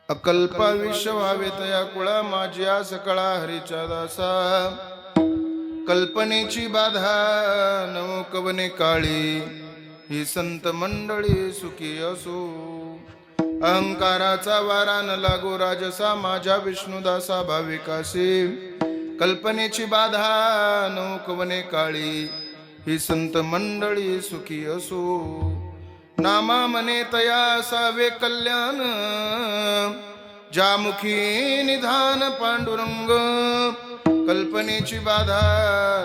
अकल्पा विश्व व्हावे तया कुळा माझ्या सकळा हरीच्या दासा कल्पनेची बाधा नवो कवने काळी ही संत मंडळी सुखी असो अहंकाराचा वारा न लागो राजसा माझ्या विष्णुदासा भाविकासी कल्पनेची बाधा नवो कवने काळी ही संत मंडळी सुखी असो नामा मने तया सावे कल्याण ज्यामुखी निधान पांडुरंग कल्पनेची बाधा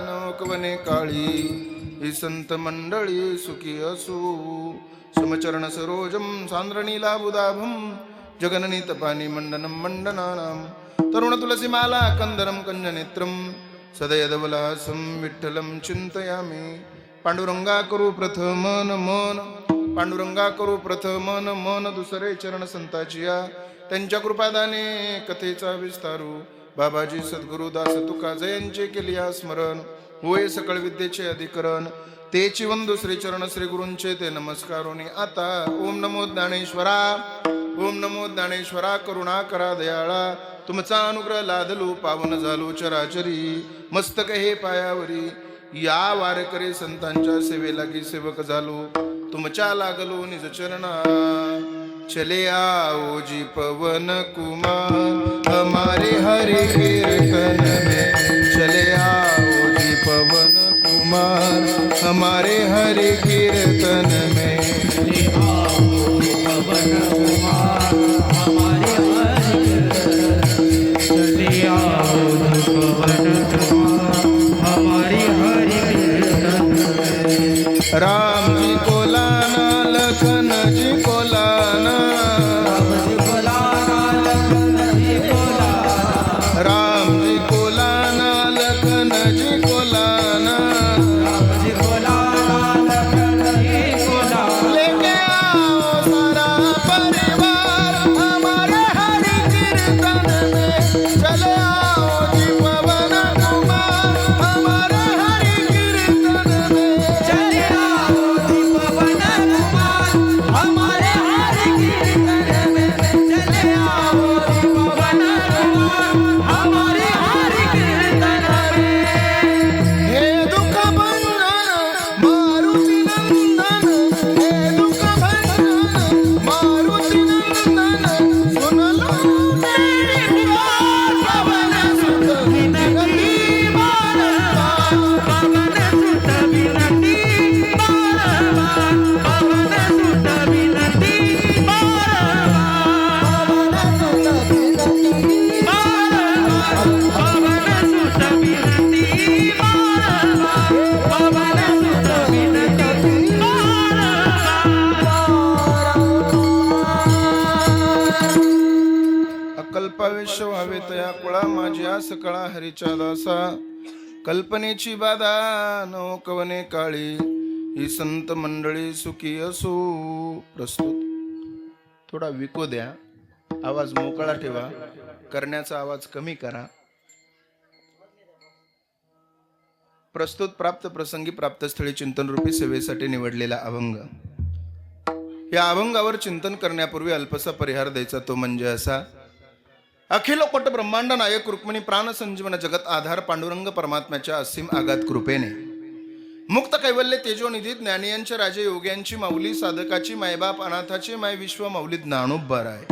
नवकवने काळी ही संत मंडळी सुखी असो समचरण सरोजम सांद्रणीला बुधाभम जगननीत पाणी मंडनम मंडनानाम तरुण तुलसी माला कंदरम कंजनेत्रम सदयदवलासं विठ्ठलं चिंतयामि पांडुरंगा करू प्रथम मन पांडुरंगा करू प्रथम मन दुसरे चरण संताचिया त्यांच्या कृपादाने कथेचा विस्तारू बाबाजी सद्गुरु दास तुका जयांचे केलिया स्मरण होय सकळ विद्येचे अधिकरण तेची वंदू श्री चरण श्री गुरूंचे ते नमस्कारोनी आता ओम नमो ज्ञानेश्वरा ओम नमो ज्ञानेश्वरा करुणा करा दयाळा तुमचा अनुग्रह लादलो पावन झालो चराचरी मस्तक हे पायावरी या वारकरी संतांच्या सेवेलागी सेवक झालो तुमच्या लागलो निज चरणा चले आओ जी पवन कुमार हमारे हरि कीर्तन में चले आओ जी पवन कुमार हमारे हरि कीर्तन में चले आओ जी पवन कुमार हमारे हरि चले आओ जी पवन कुमार हमारे हरि कीर्तन में राम जी को लाना लखन जी को लाना राम जी को लाना लखन जी को लाना राम जी को लाना लखन जी को लाना राम जी को लाना लखन जी को लाना लेके आओ सारा परिवार हमारे हरि कीर्तन में चले आओ जी पवन कुमार हमारे हरि कीर्तन में चले आओ जी पवन कुमार हमारे हरि कीर्तन में चले आओ जी पवन कुमार हमारे हरि कीर्तन में हे दुख भंजन मारुति नंदन हे दुख भंजन मारुति नंदन सुन लो मेरी पुकार पवन सुत विनती बारंबार पवन सुत विनती बारंबार पवन सुत विनती बारंबार पवन सुत विनती बारंबार पवन सुत विनती बारंबार पवन सुत विनती अकल्प विश्व व्हावे तया कुळा माझ्या सकळा हरीच्या दासा कल्पनेची बाधा नो कवने काळी ही संत मंडळी सुखी असो प्रस्तुत थोडा विको द्या आवाज मोकळा ठेवा करण्याचा आवाज कमी करा प्रस्तुत प्राप्त प्रसंगी प्राप्त स्थळी चिंतन रूपी सेवेसाठी निवडलेला अभंग या अभंगावर चिंतन करण्यापूर्वी अल्पसा परिहार द्यायचा तो म्हणजे असा अखिल कोट ब्रह्मांड नायक रुक्मिणी प्राण संजीवन जगत आधार पांडुरंग परमात्म्याच्या असीम आगात कृपेने मुक्त कैवल्य तेजोनिधी ज्ञानियांच्या राजे योग्यांची माऊली साधकाची मायबाप अनाथाची माय विश्व माऊली ज्ञानोबराय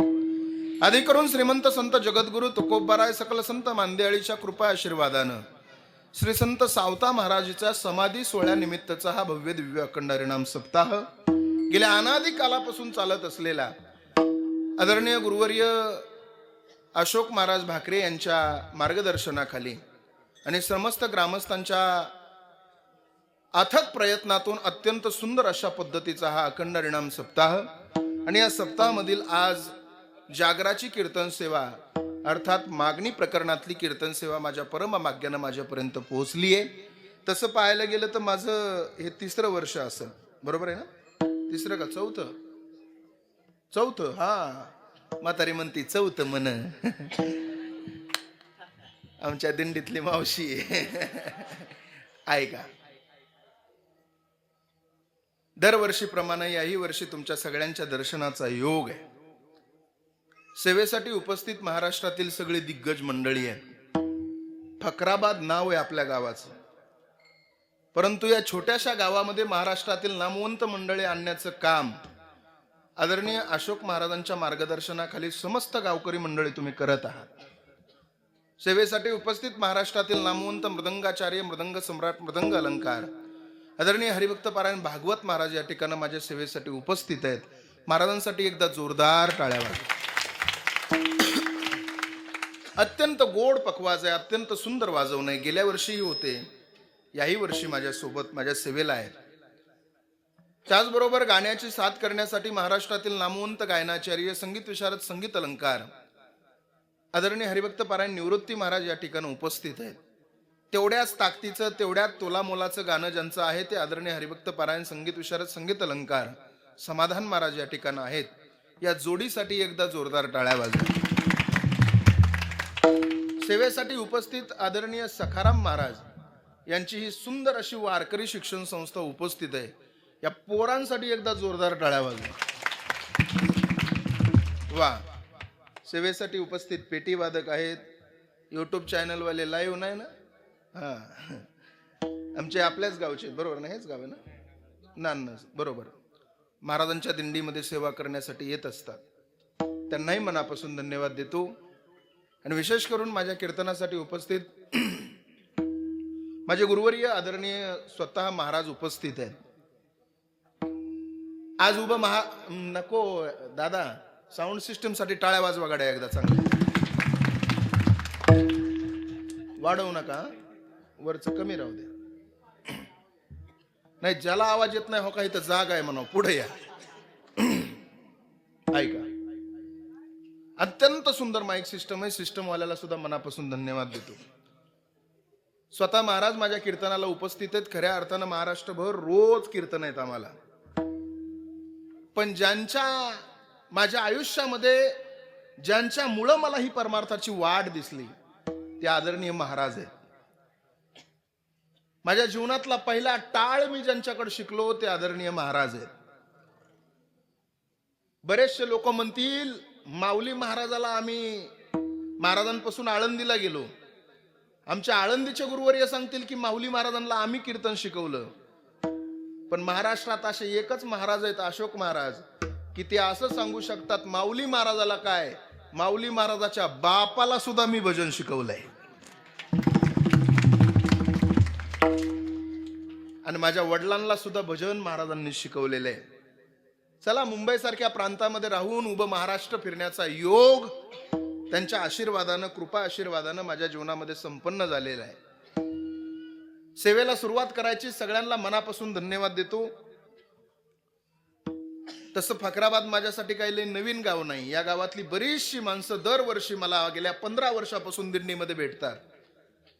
आधी करून श्रीमंत संत जगद्गुरु तुकोबराय सकल संत मांदेआळीच्या कृपा आशीर्वादानं श्री संत सावता महाराजीचा समाधी सोहळ्यानिमित्तचा हा भव्य दिव्य अखंड हरिनाम सप्ताह गेल्या अनादी कालापासून चालत असलेला आदरणीय गुरुवर्य अशोक महाराज भाकरे यांच्या मार्गदर्शनाखाली आणि समस्त ग्रामस्थांच्या अथक प्रयत्नातून अत्यंत सुंदर अशा पद्धतीचा हा अखंड हरिनाम सप्ताह आणि या सप्ताहामधील आज जागराची कीर्तन सेवा अर्थात मागणी प्रकरणातली कीर्तन सेवा माझ्या परम माग्यानं माझ्यापर्यंत पोहोचली आहे तसं पाहायला गेलं तर माझं हे 3रं वर्ष असेल बरोबर आहे ना 3रं का चौथं हा म्हातारी म्हणती 4थं मन आमच्या दिंडीतली मावशी आहे का दरवर्षीप्रमाणे याही वर्षी तुमच्या सगळ्यांच्या दर्शनाचा योग आहे सेवेसाठी उपस्थित महाराष्ट्रातील सगळी दिग्गज मंडळी आहेत. फकराबाद नाव आहे आपल्या गावाचं, परंतु या छोट्याशा गावामध्ये महाराष्ट्रातील नामवंत मंडळी आणण्याचं काम आदरणीय अशोक महाराजांच्या मार्गदर्शनाखाली समस्त गावकरी मंडळी तुम्ही करत आहात. सेवेसाठी उपस्थित महाराष्ट्रातील नामवंत मृदंगाचार्य, मृदंग सम्राट, मृदंग अलंकार आदरणीय हरिभक्त पारायण भागवत महाराज या ठिकाणी माझ्या सेवेसाठी उपस्थित आहेत. महाराजांसाठी एकदा जोरदार टाळ्या वाजवा. अत्यंत गोड पखवाज आहे, अत्यंत सुंदर वाजवणं आहे. गेल्या वर्षीही होते, याही वर्षी माझ्यासोबत माझ्या सेवेला आहेत. त्याचबरोबर गाण्याची साथ करण्यासाठी महाराष्ट्रातील नामवंत गायनाचार्य, संगीत विशारद, संगीत अलंकार आदरणीय हरिभक्त पारायण निवृत्ती महाराज या ठिकाणी उपस्थित आहेत. तेवढ्याच ताकदीचं, तेवढ्याच तोलामोलाचं गाणं ज्यांचं आहे ते आदरणीय हरिभक्त पारायण, संगीत विशारद, संगीत अलंकार समाधान महाराज या ठिकाणी आहेत. या जोडीसाठी एकदा जोरदार टाळ्या वाजवा. सेवेसाठी उपस्थित आदरणीय सखाराम महाराज यांची ही सुंदर अशी वारकरी शिक्षण संस्था उपस्थित आहे. या पोरांसाठी एकदा जोरदार टाळ्या वाजवा. वा. सेवेसाठी उपस्थित पेटी वादक आहेत. युट्यूब चॅनलवाले लाईव्ह नाही ना? हा, आमचे आपल्याच गावचे, बरोबर ना? हेच गाव आहे ना? नान्नज, बरोबर. महाराजांच्या दिंडीमध्ये सेवा करण्यासाठी येत असतात. त्यांनाही मनापासून धन्यवाद देतो. आणि विशेष करून माझ्या कीर्तनासाठी उपस्थित माझे गुरुवर्य आदरणीय स्वतः महाराज उपस्थित आहेत. आज उभं नको दादा, साऊंड सिस्टम साठी टाळ्या वाजवा गाड्या एकदा चांगल्या. वाढवू नका, वरचं कमी राहू द्या. नाही, ज्याला आवाज येत नाही हो का, इथं जागा आहे म्हणा, पुढे या. ऐका, अत्यंत सुंदर माईक सिस्टम आहे. सिस्टमवाल्याला सुद्धा मनापासून धन्यवाद देतो. स्वतः महाराज माझ्या कीर्तनाला उपस्थित आहेत. खऱ्या अर्थानं महाराष्ट्रभर रोज कीर्तन आहेत आम्हाला. पण ज्यांच्या माझ्या आयुष्यामध्ये ज्यांच्यामुळं मला ही परमार्थाची वाट दिसली ते आदरणीय महाराज आहेत. माझ्या जीवनातला पहिला टाळ मी ज्यांच्याकडे शिकलो ते आदरणीय महाराज आहेत. बरेचसे लोक म्हणतील माऊली महाराजाला आम्ही महाराजांपासून आळंदीला गेलो. आमच्या आळंदीचे गुरुवर्य सांगतील की माऊली महाराजांना आम्ही कीर्तन शिकवलं. पण महाराष्ट्रात असे एकच महाराज आहेत, अशोक महाराज, की ते असं सांगू शकतात माऊली महाराजाला काय, माऊली महाराजाच्या बापाला सुद्धा मी भजन शिकवलंय. आणि माझ्या वडिलांना सुद्धा भजन महाराजांनी शिकवलेलं आहे. चला, मुंबई सारख्या प्रांतामध्ये राहून उभं महाराष्ट्र फिरण्याचा योग त्यांच्या आशीर्वादानं, कृपा आशीर्वादानं माझ्या जीवनामध्ये संपन्न झालेला आहे. सेवेला सुरुवात करायची, सगळ्यांना मनापासून धन्यवाद देतो. तसं फकराबाद माझ्यासाठी काही लई नवीन गाव नाही. या गावातली बरीचशी माणसं दरवर्षी मला गेल्या 15 वर्षापासून दिंडीमध्ये भेटतात.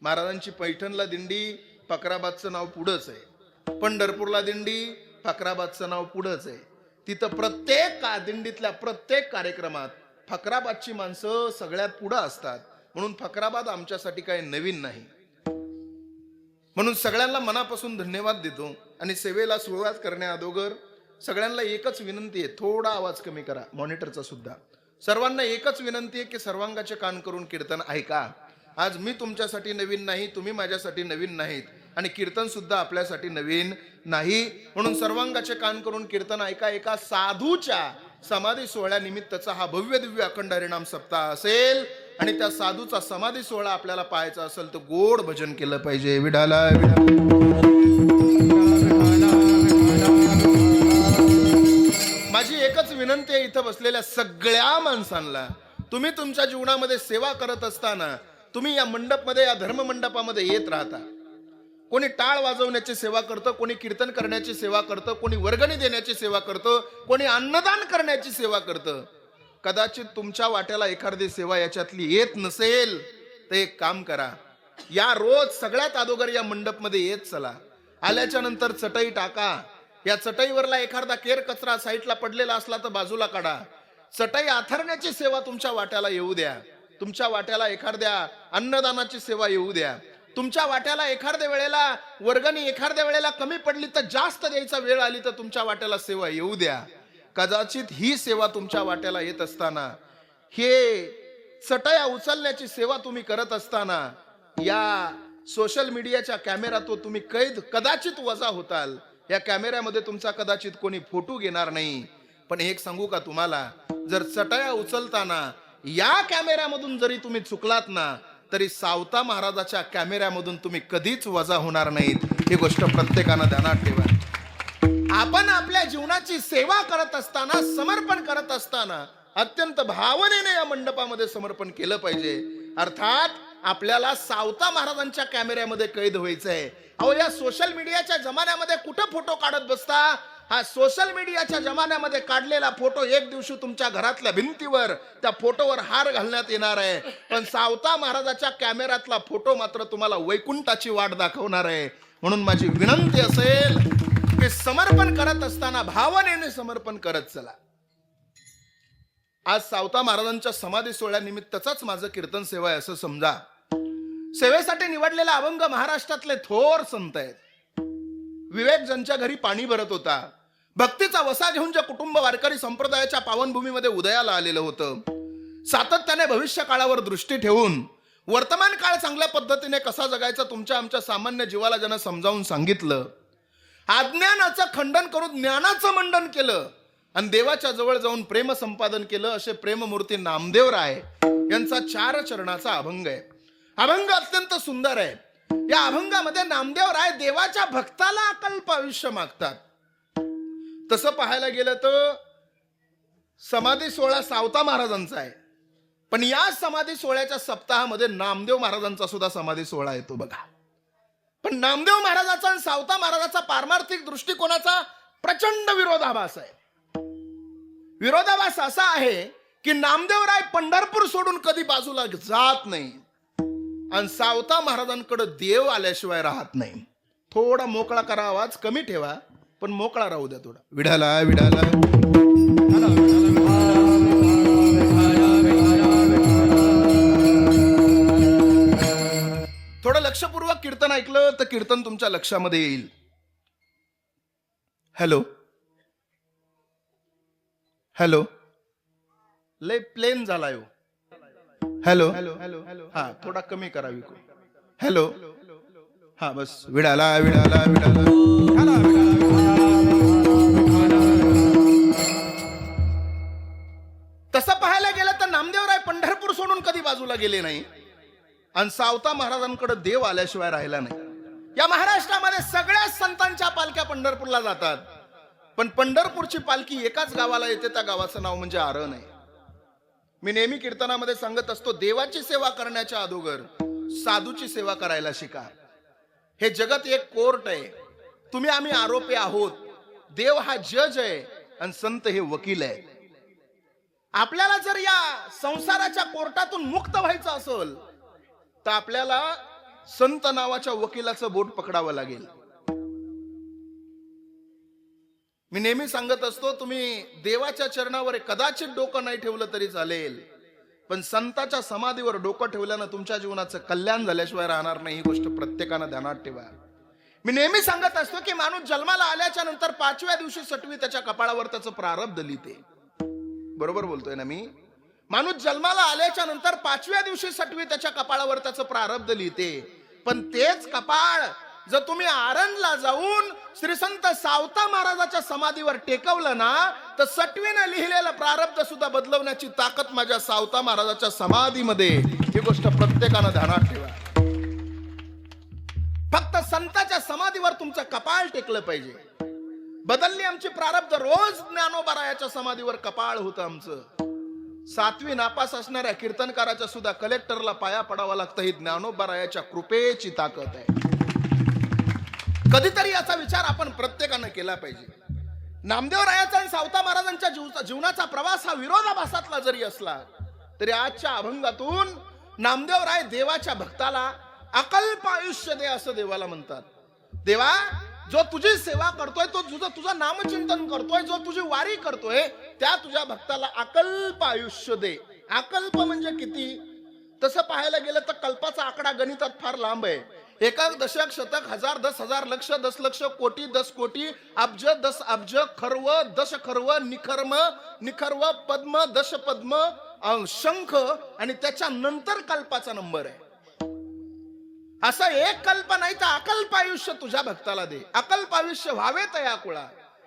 महाराजांची पैठणला दिंडी, फकराबादचं नाव पुढंच आहे. पंढरपूरला दिंडी, फकराबादचं नाव पुढंच आहे. तिथं प्रत्येक दिंडीतल्या प्रत्येक कार्यक्रमात फकराबादची माणसं सगळ्यात पुढं असतात. म्हणून फकराबाद आमच्यासाठी काही नवीन नाही. म्हणून सगळ्यांना मनापासून धन्यवाद देतो. आणि सेवेला सुरुवात करण्या अगोदर सगळ्यांना एकच विनंती आहे, थोडा आवाज कमी करा, मॉनिटरचा सुद्धा. सर्वांना एकच विनंती आहे की सर्वांगाचे कान करून कीर्तन ऐका. आज मी तुमच्यासाठी नवीन नाही, तुम्ही माझ्यासाठी नवीन नाहीत, आणि कीर्तन सुद्धा आपल्यासाठी नवीन नाही. म्हणून सर्वांगाचे कान करून कीर्तन ऐका. एका साधूच्या समाधी सोहळ्यानिमित्तचा हा भव्य दिव्य अखंड हरिनाम सप्ताह असेल. आणि त्या साधूचा समाधी सोहळा आपल्याला पाहायचा असेल तर गोड भजन केलं पाहिजे. विठाला माझी एकच विनंती आहे इथं बसलेल्या सगळ्या माणसांना, तुम्ही तुमच्या जीवनामध्ये सेवा करत असताना तुम्ही या मंडपमध्ये, या धर्म मंडपामध्ये येत राहता. कोणी टाळ वाजवण्याची सेवा करतं, कोणी कीर्तन करण्याची सेवा करतं, कोणी वर्गणी देण्याची सेवा करतं, कोणी अन्नदान करण्याची सेवा करतं. कदाचित तुमच्या वाट्याला एखादी सेवा याच्यातली येत नसेल तर एक काम करा, या रोज सगळ्यात अगोदर या मंडपमध्ये येत चला. आल्याच्या नंतर चटई टाका. या चटईवरला एखादा केर कचरा साईडला पडलेला असला तर बाजूला काढा. चटई आथरण्याची सेवा तुमच्या वाट्याला येऊ द्या. तुमच्या वाट्याला एखाद्या अन्नदानाची सेवा येऊ द्या. तुमच्या वाट्याला एखाद्या वेळेला वर्गणी एखाद्या वेळेला कमी पडली तर जास्त द्यायचा वेळ आली तर तुमच्या वाट्याला सेवा येऊ द्या. कदाचित ही सेवा तुमच्या वाट्याला येत असताना हे चटया उचलण्याची सेवा तुम्ही करत असताना या सोशल मीडियाच्या कॅमेऱ्यात तुम्ही कैद कदाचित वजा होताल. या कॅमेऱ्यामध्ये तुमचा कदाचित कोणी फोटो घेणार नाही. पण एक सांगू का तुम्हाला, जर चटया उचलताना या कॅमेऱ्यामधून जरी तुम्ही चुकलात ना, तरी सावता महाराजाच्या कॅमेऱ्यामधून तुम्ही कधीच वजा होणार नाहीत. ही गोष्ट प्रत्येकानं ध्यानात ठेवा. आपण आपल्या जीवनाची सेवा करत असताना, समर्पण करत असताना अत्यंत भावनेने या मंडपामध्ये समर्पण केलं पाहिजे. अर्थात आपल्याला सावता महाराजांच्या कॅमेऱ्यामध्ये कैद व्हायचंय. अहो, या सोशल मीडियाच्या जमान्यामध्ये कुठं फोटो काढत बसता? हा सोशल मीडियाच्या जमान्यामध्ये काढलेला फोटो एक दिवशी तुमच्या घरातल्या भिंतीवर, त्या फोटोवर हार घालण्यात येणार आहे. पण सावता महाराजाच्या कॅमेऱ्यातला फोटो मात्र तुम्हाला वैकुंठाची वाट दाखवणार आहे. म्हणून माझी विनंती असेल की समर्पण करत असताना भावनेने समर्पण करत चला. आज सावता महाराजांच्या समाधी सोहळ्यानिमित्तच माझं कीर्तन सेवा आहे असं समजा. सेवेसाठी निवडलेला अभंग महाराष्ट्रातले थोर संत आहेत. विवेक ज्यांच्या घरी पाणी भरत होता, भक्तीचा वसा घेऊन जे कुटुंब वारकरी संप्रदायाच्या पावनभूमीमध्ये उदयाला आलेलं होतं, सातत्याने भविष्य काळावर दृष्टी ठेवून वर्तमान काळ चांगल्या पद्धतीने कसा जगायचा तुमच्या आमच्या सामान्य जीवाला ज्यानं समजावून सांगितलं, अज्ञानाचं खंडन करून ज्ञानाचं मंडन केलं आणि देवाच्या जवळ जाऊन प्रेम संपादन केलं, असे प्रेममूर्ती नामदेवराय यांचा 4 चरणाचा अभंग आहे. अभंग अत्यंत सुंदर आहे. या अभंगामध्ये नामदेवराय देवाच्या भक्ताला अकल्प आयुष्य मागतात. तसं पाहायला गेलं तर समाधी सोहळा सावता महाराजांचा आहे, पण या समाधी सोहळ्याच्या सप्ताहामध्ये नामदेव महाराजांचा सुद्धा समाधी सोहळा येतो बघा. पण नामदेव महाराजाचा आणि सावता महाराजाचा पारमार्थिक दृष्टिकोनाचा प्रचंड विरोधाभास आहे. विरोधाभास असा आहे की नामदेवराय पंढरपूर सोडून कधी बाजूला जात नाही आणि सावता महाराजांकडे देव आल्याशिवाय राहत नाही. थोडा मोकळा करा, आवाज कमी ठेवा, पण मोकळा राहू द्या थोडा. विडाला विडाला थोडं लक्षपूर्वक कीर्तन ऐकलं तर कीर्तन तुमच्या लक्षामध्ये येईल. हॅलो हॅलो, लय प्लेन झालाय हो. हॅलो हा, थोडा कमी करावी. हॅलो हा, बस. विडाला विडाला विडाला. तसं पाहायला गेलं तर नामदेवराय पंढरपूर सोडून कधी बाजूला गेले नाही आणि सावता महाराजांकडे देव आल्याशिवाय राहिला नाही. या महाराष्ट्रामध्ये सगळ्याच संतांच्या पालख्या पंढरपूरला जातात, पण पंढरपूरची पालखी एकाच गावाला येते, त्या गावाचं नाव म्हणजे आरण आहे. मी नेहमी कीर्तनामध्ये सांगत असतो, देवाची सेवा करण्याच्या अगोदर साधूची सेवा करायला शिका. हे जगत एक कोर्ट आहे. तुम्ही आम्ही आरोपी आहोत. देव हा जज आहे आणि संत हे वकील आहे. आपल्याला जर या संसाराच्या कोर्टातून मुक्त व्हायचं असेल तर आपल्याला संत नावाच्या वकिलाचं बोट पकडावं लागेल. मी नेहमी सांगत असतो, तुम्ही देवाच्या चरणावर कदाचित डोकं नाही ठेवलं तरी चालेल, पण संताच्या समाधीवर डोकं ठेवल्यानं तुमच्या जीवनाचं कल्याण झाल्याशिवाय राहणार नाही. ही गोष्ट प्रत्येकानं ध्यानात ठेवा. मी नेहमी सांगत असतो की माणूस जन्माला आल्याच्या नंतर 5व्या दिवशी सटवी त्याच्या कपाळावर त्याचं प्रारब्ध लिहिते. बरोबर बोलतोय ना मी? माणूस जन्माला आल्याच्या नंतर 5व्या दिवशी सटवी त्याच्या कपाळावर त्याचं प्रारब्ध लिहिते. पण तेच कपाळ जर तुम्ही आरणला जाऊन श्री संत सावता महाराजाच्या समाधीवर टेकवलं ना, तर सटवीने लिहिलेलं प्रारब्ध सुद्धा बदलवण्याची ताकद माझ्या सावता महाराजाच्या समाधीमध्ये. ही गोष्ट प्रत्येकानं ध्यानात ठेवा. फक्त संताच्या समाधीवर तुमचं कपाळ टेकलं पाहिजे. बदलली आमची प्रारब्ध. रोज ज्ञानोबारायाच्या समाधीवर कपाळ होतं आमचं. 7वी नापास असणाऱ्या कीर्तनकाराच्या सुद्धा कलेक्टरला पाया पडावा लागतं. ही ज्ञानोबारायाच्या कृपेची ताकद आहे. कधीतरी याचा विचार आपण प्रत्येकानं केला पाहिजे. नामदेवरायाचा आणि सावता महाराजांच्या जीवनाचा प्रवास हा विरोधाभासातला जरी असला तरी आजच्या अभंगातून नामदेवराय देवाच्या भक्ताला अकल्प आयुष्य दे असं देवाला म्हणतात. देवा, जो तुझी सेवा करतोय, तो तुझं नामचिंतन करतोय, जो तुझी वारी करतोय, त्या तुझ्या भक्ताला अकल्प आयुष्य दे. अकल्प म्हणजे किती? तसं पाहायला गेलं तर कल्पाचा आकडा गणितात फार लांब आहे. 1 दशक, शतक, हजार, 10,000, लक्ष, 10 लक्ष, कोटी, 10 कोटी, अब्ज, 10 अब्ज, खर्व, 10 खर्व, निखर्व, पद्म, 10 पद्म, शंख आणि त्याच्या नंतर कल्पाचा नंबर आहे. असं एक कल्प नाही तर अकल्प आयुष्य तुझ्या भक्ताला दे. अकल्प आयुष्य व्हावे तया कुळा.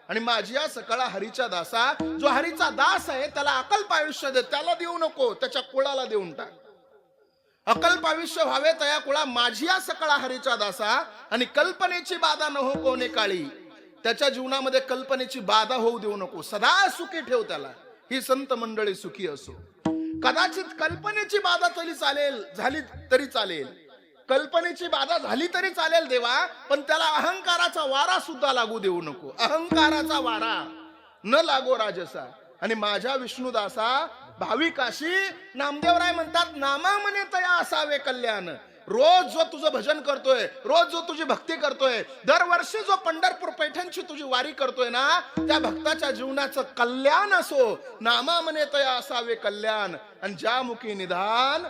आणि माझ्या सकळा हरीच्या दासा, जो हरीचा दास आहे त्याला अकल्प आयुष्य दे. त्याला देऊ नको, त्याच्या कुळाला देऊन टाक. अकल्प आयुष्य व्हावे तया कुळा, माझ्या सकळा हरीच्या दासा. आणि कल्पनेची बाधा न हो कोणे काळी, त्याच्या जीवनामध्ये कल्पनेची बाधा होऊ देऊ नको. सदा सुखी ठेव त्याला. ही संत मंडळी सुखी असो. कदाचित कल्पनेची बाधा तरी चालेल, झाली तरी चालेल, कल्पनेची बाधा झाली तरी चालेल देवा, पण त्याला अहंकाराचा वारा सुद्धा लागू देऊ नको. अहंकाराचा वारा न लागो राजसा. आणि माझ्या विष्णुदासा भाविकाशी नामदेवराय म्हणतात, नामा म्हणे तया असावे कल्याण. रोज जो तुझं भजन करतोय, रोज जो तुझी भक्ती करतोय, दरवर्षी जो पंढरपूर पैठणची तुझी वारी करतोय ना, त्या भक्ताच्या जीवनाचं कल्याण असो. नामा म्हणे तया असावे कल्याण. आणि ज्या मुखी निधान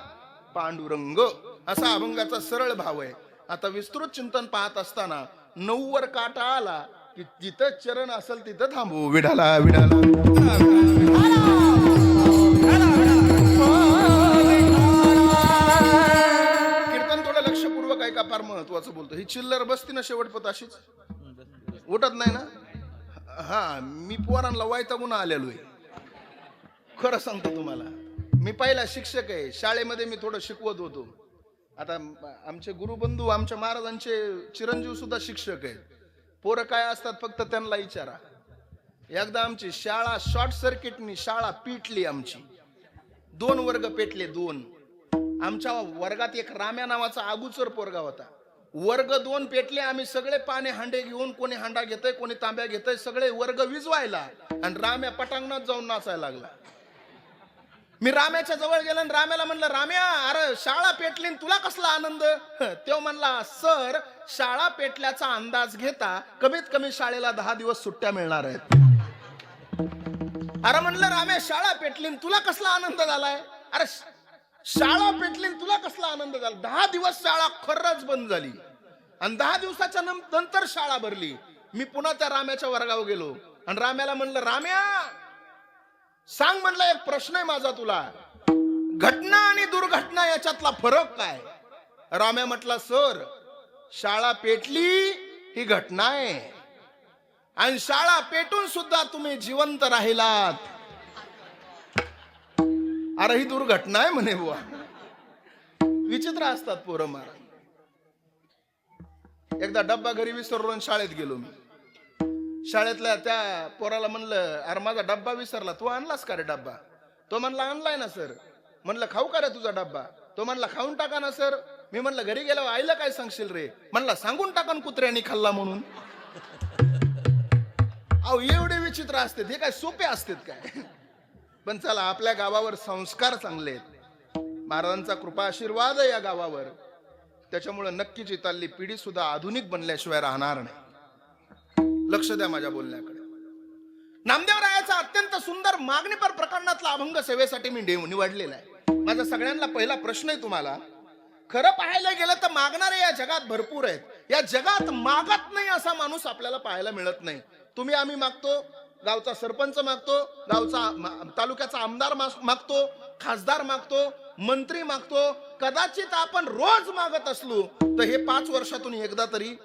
पांडुरंग, असा अभंगाचा सरळ भाव आहे. आता विस्तृत चिंतन पाहत असताना 9 वर काटा आला की जिथं चरण असेल तिथं थांबू. विडाला विडाला कीर्तन थोडं लक्षपूर्वक ऐका, फार महत्वाचं बोलतो. ही चिल्लर बसती ना शेवटपत अशीच उठत नाही ना. हा, मी पोरांना वैतागून आलेलो आहे, खरं सांगतो तुम्हाला. मी पहिला शिक्षक आहे, शाळेमध्ये मी थोडं शिकवत होतो. आता आमचे गुरुबंधू, आमच्या महाराजांचे चिरंजीव सुद्धा शिक्षक आहेत. पोरं काय असतात फक्त त्यांना विचारा. एकदा आमची शाळा शॉर्ट सर्किटनी शाळा पिटली. आमची 2 वर्ग पेटले, 2. आमच्या वर्गात एक राम्या नावाचा अगुचर पोरगा होता. वर्ग 2 पेटले. आम्ही सगळे पाणी हांडे घेऊन, कोणी हांडा घेतय, कोणी तांब्या घेतय, सगळे वर्ग विजवायला. आणि राम्या पटांगणात जाऊन नाचायला लागला. मी राम्याच्या जवळ गेलो आणि राम्याला म्हणलं, राम्या, अरे शाळा पेटली, तुला कसला आनंद? तो म्हणला, सर, शाळा पेटल्याचा अंदाज घेता कमीत कमी शाळेला 10 दिवस सुट्ट्या मिळणार आहेत. अरे म्हणलं, राम्या, शाळा पेटली, तुला कसला आनंद झालाय? अरे शाळा पेटली, तुला कसला आनंद झाला? 10 दिवस शाळा खरंच बंद झाली आणि 10 दिवसाच्या नंतर शाळा भरली. मी पुन्हा त्या राम्याच्या वर्गावर गेलो आणि राम्याला म्हणलं, राम्या, सांग म्हणलं, एक प्रश्न आहे माझा तुला. घटना आणि दुर्घटना याच्यातला फरक काय? राम्या म्हटला, सर, शाळा पेटली ही घटना आहे आणि शाळा पेटून सुद्धा तुम्ही जिवंत राहिलात, अरे ही दुर्घटना आहे म्हणे. बुवा, विचित्र असतात पोरं महाराज. एकदा डब्बा घरी विसरून शाळेत गेलो मी. शाळेतल्या त्या पोराला म्हणलं, अरे माझा डब्बा विसरला, तू आणलास का रे डब्बा? तो म्हणला, आणलाय ना सर. म्हणलं, खाऊ का रे तुझा डब्बा? तो म्हणला, खाऊन टाका ना सर. मी म्हणलं, घरी गेल्यावर आईला काय सांगशील रे? म्हणला, सांगून टाका कुत्र्यानी खाल्ला म्हणून. अहो, एवढे विचित्र असते हे, काय सोपे असतात काय? पण चला, आपल्या गावावर संस्कार चांगले आहेत, महाराजांचा कृपा आशीर्वाद आहे या गावावर. त्याच्यामुळे नक्कीच इथली पिढी सुद्धा आधुनिक बनल्याशिवाय राहणार नाही. लक्ष द्या माझ्या बोलण्याकडे. नामदेवरायाचा अत्यंत सुंदर मागणीपर प्रकरणातला अभंग सेवेसाठी मी निवडलेला आहे. माझा सगळ्यांना पहिला प्रश्न आहे तुम्हाला. खरं पाहायला गेलं तर मागणारे या जगात भरपूर आहेत. या जगात मागत नाही असा माणूस आपल्याला पाहायला मिळत नाही. तुम्ही आम्ही मागतो, गावचा सरपंच मागतो, गावचा तालुक्याचा आमदार मागतो, खासदार मागतो, मंत्री मागतो. कदाचित आपण रोज मागत असलो तर हे 5 वर्षातून एकदा तरी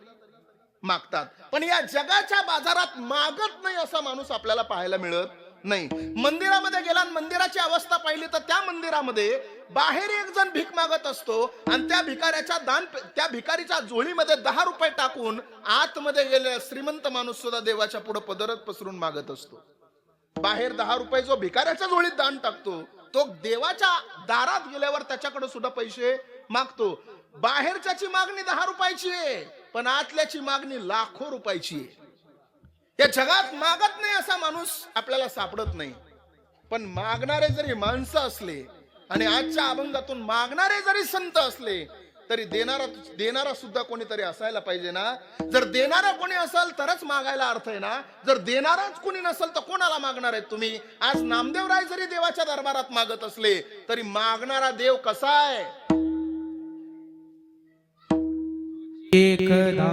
मागतात. पण या जगाच्या बाजारात मागत नाही असा माणूस आपल्याला पाहायला मिळत नाही. मंदिरामध्ये गेला, मंदिराची अवस्था पाहिली तर त्या मंदिरामध्ये बाहेर एक जण भीक मागत असतो आणि त्या भिकारीच्या झोळीमध्ये 10 रुपये टाकून आतमध्ये गेलेला श्रीमंत माणूस सुद्धा देवाच्या पुढे पदरच पसरून मागत असतो. बाहेर 10 रुपये जो भिकाऱ्याच्या झोळीत दान टाकतो, तो देवाच्या दारात गेल्यावर त्याच्याकडे सुद्धा पैसे मागतो. बाहेरच्याची मागणी 10 रुपयाची आहे, पण आतल्याची मागणी लाखो रुपयाची आहे. या जगात मागत नाही असा माणूस आपल्याला सापडत नाही. पण मागणारे जरी माणसं असले आणि आजच्या अभंगातून मागणारे जरी संत असले तरी देणारा सुद्धा कोणीतरी असायला पाहिजे ना. जर देणारा कोणी असेल तरच मागायला अर्थ आहे ना. जर देणाराच कोणी नसेल तर कोणाला मागणार आहेत तुम्ही? आज नामदेवराय जरी देवाच्या दरबारात मागत असले तरी मागणारा देव कसा आहे? एकदा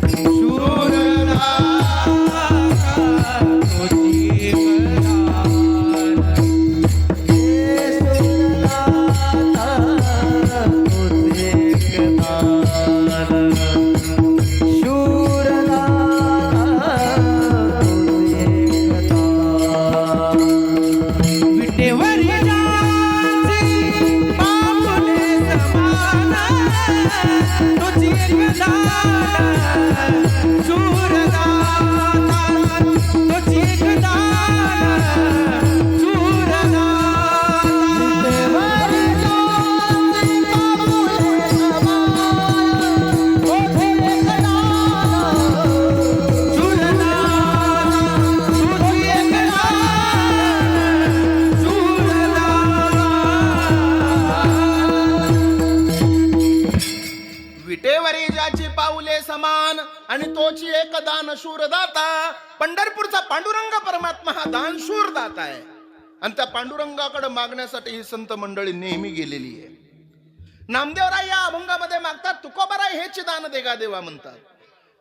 शूरदास विटेवरी ज्याची पाऊले समान आणि तोची एक दान शूरदाता. पंढरपूरचा पांडुरंग परमात्मा हा दानशूर दाता आहे आणि त्या पांडुरंगाकडे मागण्यासाठी ही संत मंडळी नेहमी गेलेली आहे. नामदेवराय या अभंगामध्ये मागतात, तुकोबाराय हेच दान देगा देवा म्हणतात.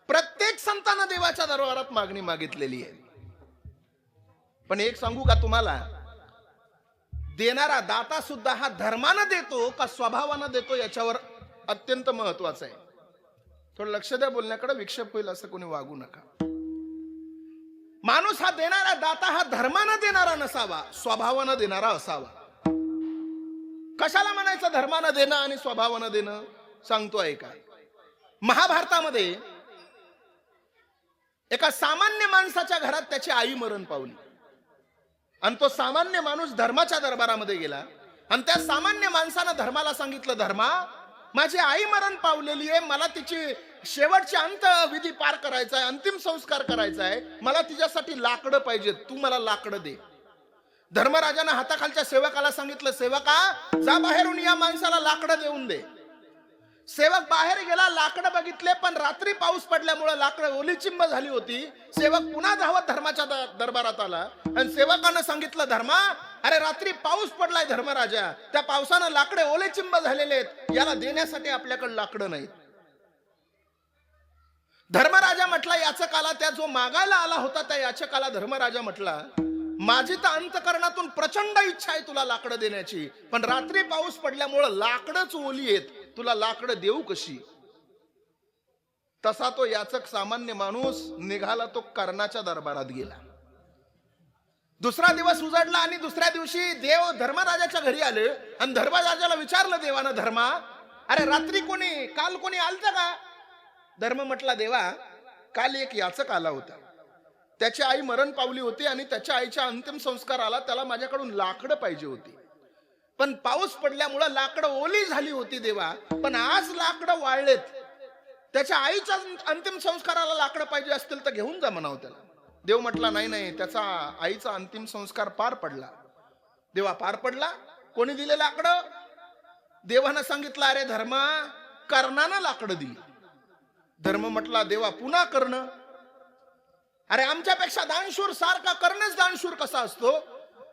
प्रत्येक संतांना देवाच्या दरबारात मागणी मागितलेली आहे. पण एक सांगू का तुम्हाला, देणारा दाता सुद्धा हा धर्मानं देतो का स्वभावानं देतो याच्यावर अत्यंत महत्वाचं आहे. थोडं लक्ष द्या बोलण्याकडे, विक्षेप होईल असं कोणी वागू नका. माणूस हा देणारा दाता हा धर्मानं देणारा नसावा, स्वभावानं देणारा असावा. कशाला म्हणायचं धर्मानं देणं आणि स्वभावानं देणं? सांगतो ऐका. महाभारतामध्ये एका सामान्य माणसाच्या घरात त्याची आई मरण पावली आणि तो सामान्य माणूस धर्माच्या दरबारामध्ये गेला आणि त्या सामान्य माणसानं धर्माला सांगितलं, धर्मा माझी आई मरण पावलेली आहे, मला तिची शेवटचे अंत्यविधी पार करायचा आहे, अंतिम संस्कार करायचा आहे, मला तिच्यासाठी लाकडं पाहिजे, तू मला लाकडं दे. धर्मराजानं हाताखालच्या सेवकाला सांगितलं, सेवका जा बाहेरून या माणसाला लाकडं देऊन दे. सेवक बाहेर गेला, लाकडं बघितले पण रात्री पाऊस पडल्यामुळे लाकडं ओलीचिंब झाली होती. सेवक पुन्हा धावत धर्माच्या दरबारात आला आणि सेवकानं सांगितलं, धर्मा अरे रात्री पाऊस पडलाय धर्मराजा, त्या पावसानं लाकडे ओलेचिंब झालेले आहेत, याला देण्यासाठी आपल्याकडे लाकडं नाहीत. धर्मराजा म्हटला याचकाला, त्या जो मागायला आला होता त्या याचकाला धर्मराजा म्हटला, माझी तर अंतकरणातून प्रचंड इच्छा आहे तुला लाकडं देण्याची, पण रात्री पाऊस पडल्यामुळे लाकडच ओली आहेत, तुला लाकडं देऊ कशी? तसा तो याचक सामान्य माणूस निघाला, तो कर्णाच्या दरबारात गेला. दुसरा दिवस उजाडला आणि दुसऱ्या दिवशी देव धर्मराजाच्या घरी आले आणि धर्मराजाला विचारलं देवानं, धर्मा अरे रात्री काल कोणी आलतं का? धर्म म्हटला, देवा काल एक याचक आला होता, त्याची आई मरण पावली होती आणि त्याच्या आईच्या अंतिम संस्काराला त्याला माझ्याकडून लाकडं पाहिजे होती, पण पाऊस पडल्यामुळे लाकडं ओली झाली होती देवा, पण आज लाकडं वाळलेत, त्याच्या आईच्या अंतिम संस्काराला लाकडं पाहिजे असतील तर घेऊन जा म्हणावं त्याला. देव म्हटला, नाही नाही, त्याचा आईचा अंतिम संस्कार पार पडला. देवा पार पडला, कोणी दिले लाकडं? देवानं सांगितलं, अरे धर्मा कर्णानं लाकडं दिली. धर्म म्हटला, देवा पुन्हा कर्ण? अरे आमच्यापेक्षा दानशूर सारखा कर्णच दानशूर कसा असतो?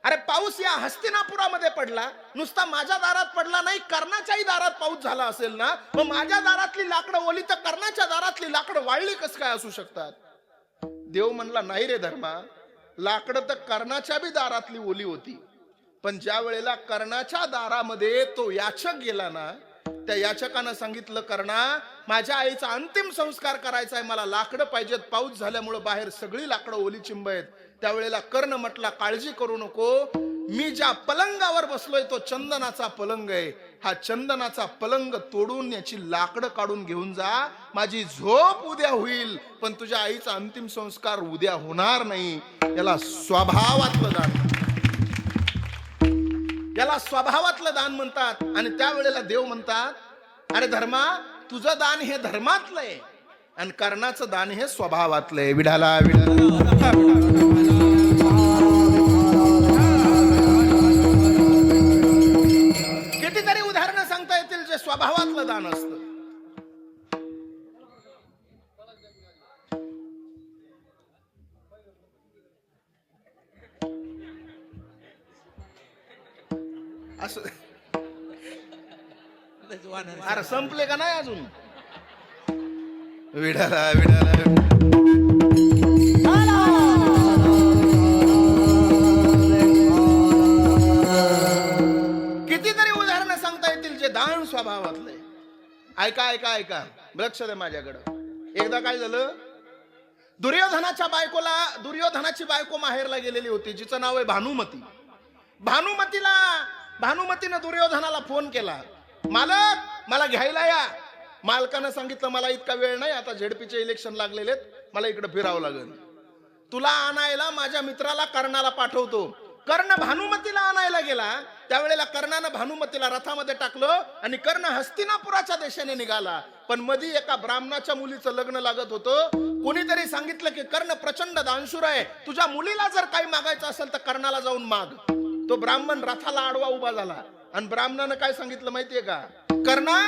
अरे पाऊस या हस्तिनापुरामध्ये पडला, नुसता माझ्या दारात पडला नाही, कर्णाच्याही दारात पाऊस झाला असेल ना, मग माझ्या दारातली लाकडं ओली तर कर्णाच्या दारातली लाकडं वाळली कसं काय असू शकतात? देव म्हणला, नाही रे धर्मा, लाकडं तर कर्णाच्या बी दारातली ओली होती, पण ज्या वेळेला कर्णाच्या दारामध्ये तो याचक गेला ना, त्या याचकानं सांगितलं, कर्णा माझ्या आईचा अंतिम संस्कार करायचा आहे, मला लाकडं पाहिजेत, पाऊस झाल्यामुळे बाहेर सगळी लाकडं ओली चिंब आहेत. त्यावेळेला कर्ण म्हटला, काळजी करू नको, मी ज्या पलंगावर बसलोय तो चंदनाचा पलंग आहे, हा चंदनाचा पलंग तोडून याची लाकडं काढून घेऊन जा, माझी झोप उद्या होईल, पण तुझ्या आईचा अंतिम संस्कार उद्या होणार नाही. याला स्वभावातलं दान, याला स्वभावातलं दान म्हणतात. आणि त्यावेळेला देव म्हणतात, अरे धर्मा तुझं दान हे धर्मातलं आहे आणि कर्णाचं दान हे स्वभावातलं आहे. विढाला विढाला कितीतरी उदाहरणं सांगता येतील जे स्वभावातलं दान असतं. असं अरे संपले का नाही अजून? विढाला विढाला कितीतरी उदाहरणं सांगता येतील जे दान स्वभावातले. ऐका ऐका ऐका, लक्ष दे माझ्याकडं. एकदा काय झालं, दुर्योधनाची बायको माहेरला गेलेली होती, जिचं नाव आहे भानुमती. भानुमतीनं दुर्योधनाला फोन केला, मालक मला घ्यायला या. मालकानं सांगितलं मला इतका वेळ नाही, आता झेडपीचे इलेक्शन लागलेले आहेत, मला इकडे फिरावं लागेल. तुला आणायला माझ्या मित्राला कर्णाला पाठवतो. कर्ण भानुमतीला आणायला गेला, त्यावेळेला कर्णानं भानुमतीला रथामध्ये टाकलं आणि कर्ण हस्तिनापुराच्या देशाने निघाला. पण मधी एका ब्राह्मणाच्या मुलीचं लग्न लागत होतं. कोणीतरी सांगितलं की कर्ण प्रचंड दानशूर आहे, तुझ्या मुलीला जर काही मागायचं असेल तर कर्णाला जाऊन माग. तो ब्राह्मण रथाला आडवा उभा झाला आणि ब्राह्मणानं काय सांगितलं माहितीये का, कर्णा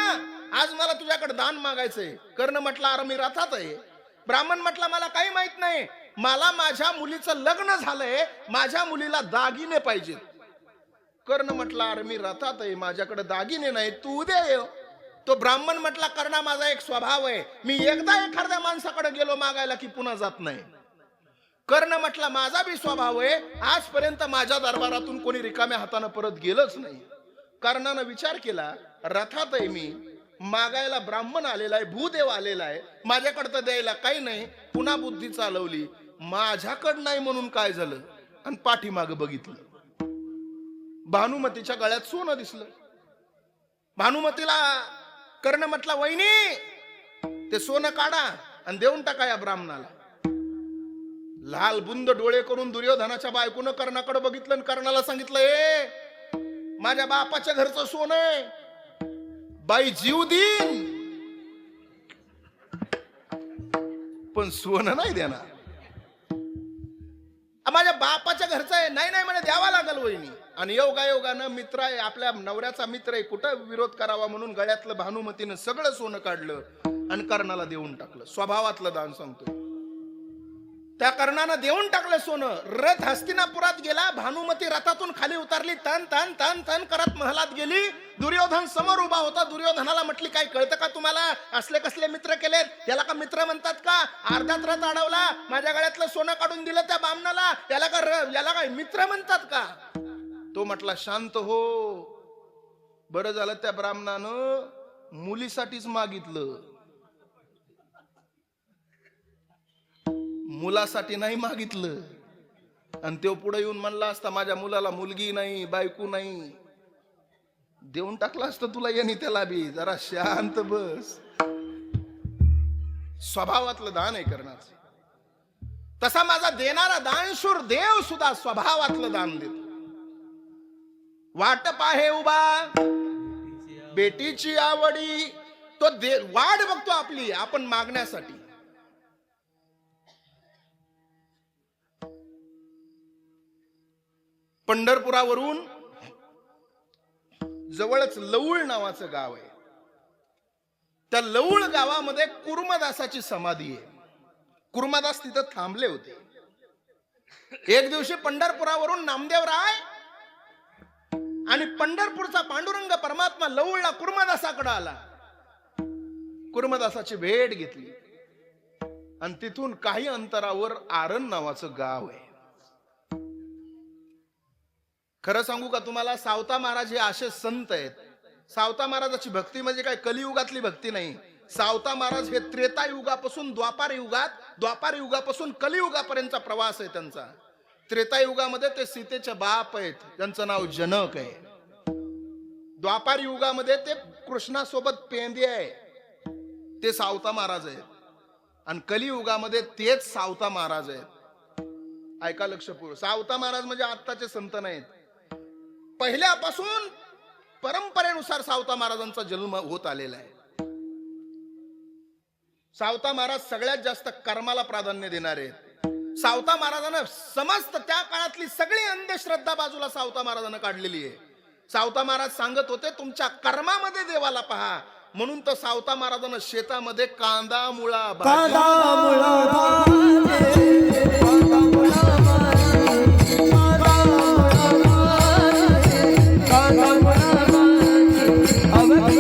आज मला तुझ्याकडे दान मागायचंय. कर्ण म्हटला अरे मी रथात आहे. ब्राह्मण म्हटला मला काही माहित नाही, मला माझ्या मुलीचं लग्न झालंय, माझ्या मुलीला दागिने पाहिजेत. कर्ण म्हटला अरे मी रथात आहे, माझ्याकडे दागिने नाही, तू उद्या ये. तो ब्राह्मण म्हटला कर्णा माझा एक स्वभाव आहे, मी एकदा एखाद्या माणसाकडे गेलो मागायला की पुन्हा जात नाही. कर्ण म्हटला माझा बी स्वभाव आहे, आजपर्यंत माझ्या दरबारातून कोणी रिकाम्या हाताने परत गेलंच नाही. कर्णानं विचार केला रथात आहे मी, मागायला ब्राह्मण आलेला आहे, भूदेव आलेला आहे, माझ्याकडे तर द्यायला काही नाही. पुन्हा बुद्धी चालवली, माझ्याकडं नाही म्हणून काय झालं, आणि पाठीमाग बघितलं, भानुमतीच्या गळ्यात सोनं दिसलं. भानुमतीला कर्ण म्हटला वहिनी ते सोनं काढा आणि देऊन टाका या ब्राह्मणाला. लाल बुंद डोळे करून दुर्योधनाच्या बायकोनं कर्णाकडे बघितलं आणि कर्णाला सांगितलं ए माझ्या बापाच्या घरचं सोनं आहे, बाई जीव देईन पण सोनं नाही देणार. माझ्या बापाच्या घरचं आहे. नाही नाही म्हणे द्यावा लागल वहिनी. आणि योगायोगानं मित्र आहे, आपल्या नवऱ्याचा मित्र आहे, कुठं विरोध करावा म्हणून गळ्यातलं भानुमतीनं सगळं सोनं काढलं आणि कर्णाला देऊन टाकलं. स्वभावातलं दान सांगतो. त्या कर्णानं देऊन टाकलं सोनं. रथ हस्तिनापुरात गेला, भानुमती रथातून खाली उतरली, तन तन तन तन करत महलात गेली. दुर्योधन समोर उभा होता. दुर्योधनाला म्हटली काय कळतं का तुम्हाला, असले कसले मित्र केलेत, याला का मित्र म्हणतात का, अर्ध्यात रथ अडवला, माझ्या गळ्यातलं सोनं काढून दिलं त्या बामणाला, याला काय मित्र म्हणतात का. तो म्हटला शांत हो, बरं झालं त्या ब्राह्मणानं मुलीसाठीच मागितलं, मुलासाठी नाही मागितलं. आणि तो पुढे येऊन म्हणला असता माझ्या मुलाला मुलगी नाही, बायको नाही, देऊन टाकला असतं तुला यांनी त्याला बी. जरा शांत बस. स्वभावातलं दान आहे करण्याचं. तसा माझा देणारा दानशूर देव सुद्धा स्वभावातलं दान देतो. वाटप आहे उभा बेटीची आवडी, तो वाट बघतो आपली आपण मागण्यासाठी. पंढरपुरावरून जवळच लवळ नावाचं गाव आहे. त्या लवळ गावामध्ये कुर्मदासाची समाधी आहे. कुर्मदास तिथं थांबले होते. एक दिवशी पंढरपुरावरून नामदेवराय आणि पंढरपूरचा पांडुरंग परमात्मा लवळला कुर्मदासाकडे आला. कुर्मदासाची भेट घेतली आणि तिथून काही अंतरावर आरण नावाचं गाव आहे. खरं सांगू का तुम्हाला, सावता महाराज हे असे संत आहेत. सावता महाराजाची भक्ती म्हणजे काय कलियुगातली भक्ती नाही. सावता महाराज हे त्रेतायुगापासून द्वापार युगापासून कलियुगापर्यंतचा प्रवास आहे त्यांचा. त्रेतायुगामध्ये ते सीतेचे बाप आहेत, त्यांचं नाव जनक आहे. द्वापार युगामध्ये ते कृष्णासोबत पेंदे आहे, ते सावता महाराज आहेत. आणि कलियुगामध्ये तेच सावता महाराज आहेत. ऐका लक्षपूर्वक, सावता महाराज म्हणजे आत्ताचे संत नाहीत. पहिल्यापासून परंपरेनुसार सावता महाराजांचा जन्म होत आलेला आहे. सावता महाराज सगळ्यात जास्त कर्माला प्राधान्य देणारे आहेत. सावता महाराजांना समस्त त्या काळातली सगळी अंधश्रद्धा बाजूला सावता महाराजांना काढलेली आहे. सावता महाराज सांगत होते तुमच्या कर्मामध्ये देवाला पहा, म्हणून तर सावता महाराजांना शेतामध्ये कांदा मुळा अवधि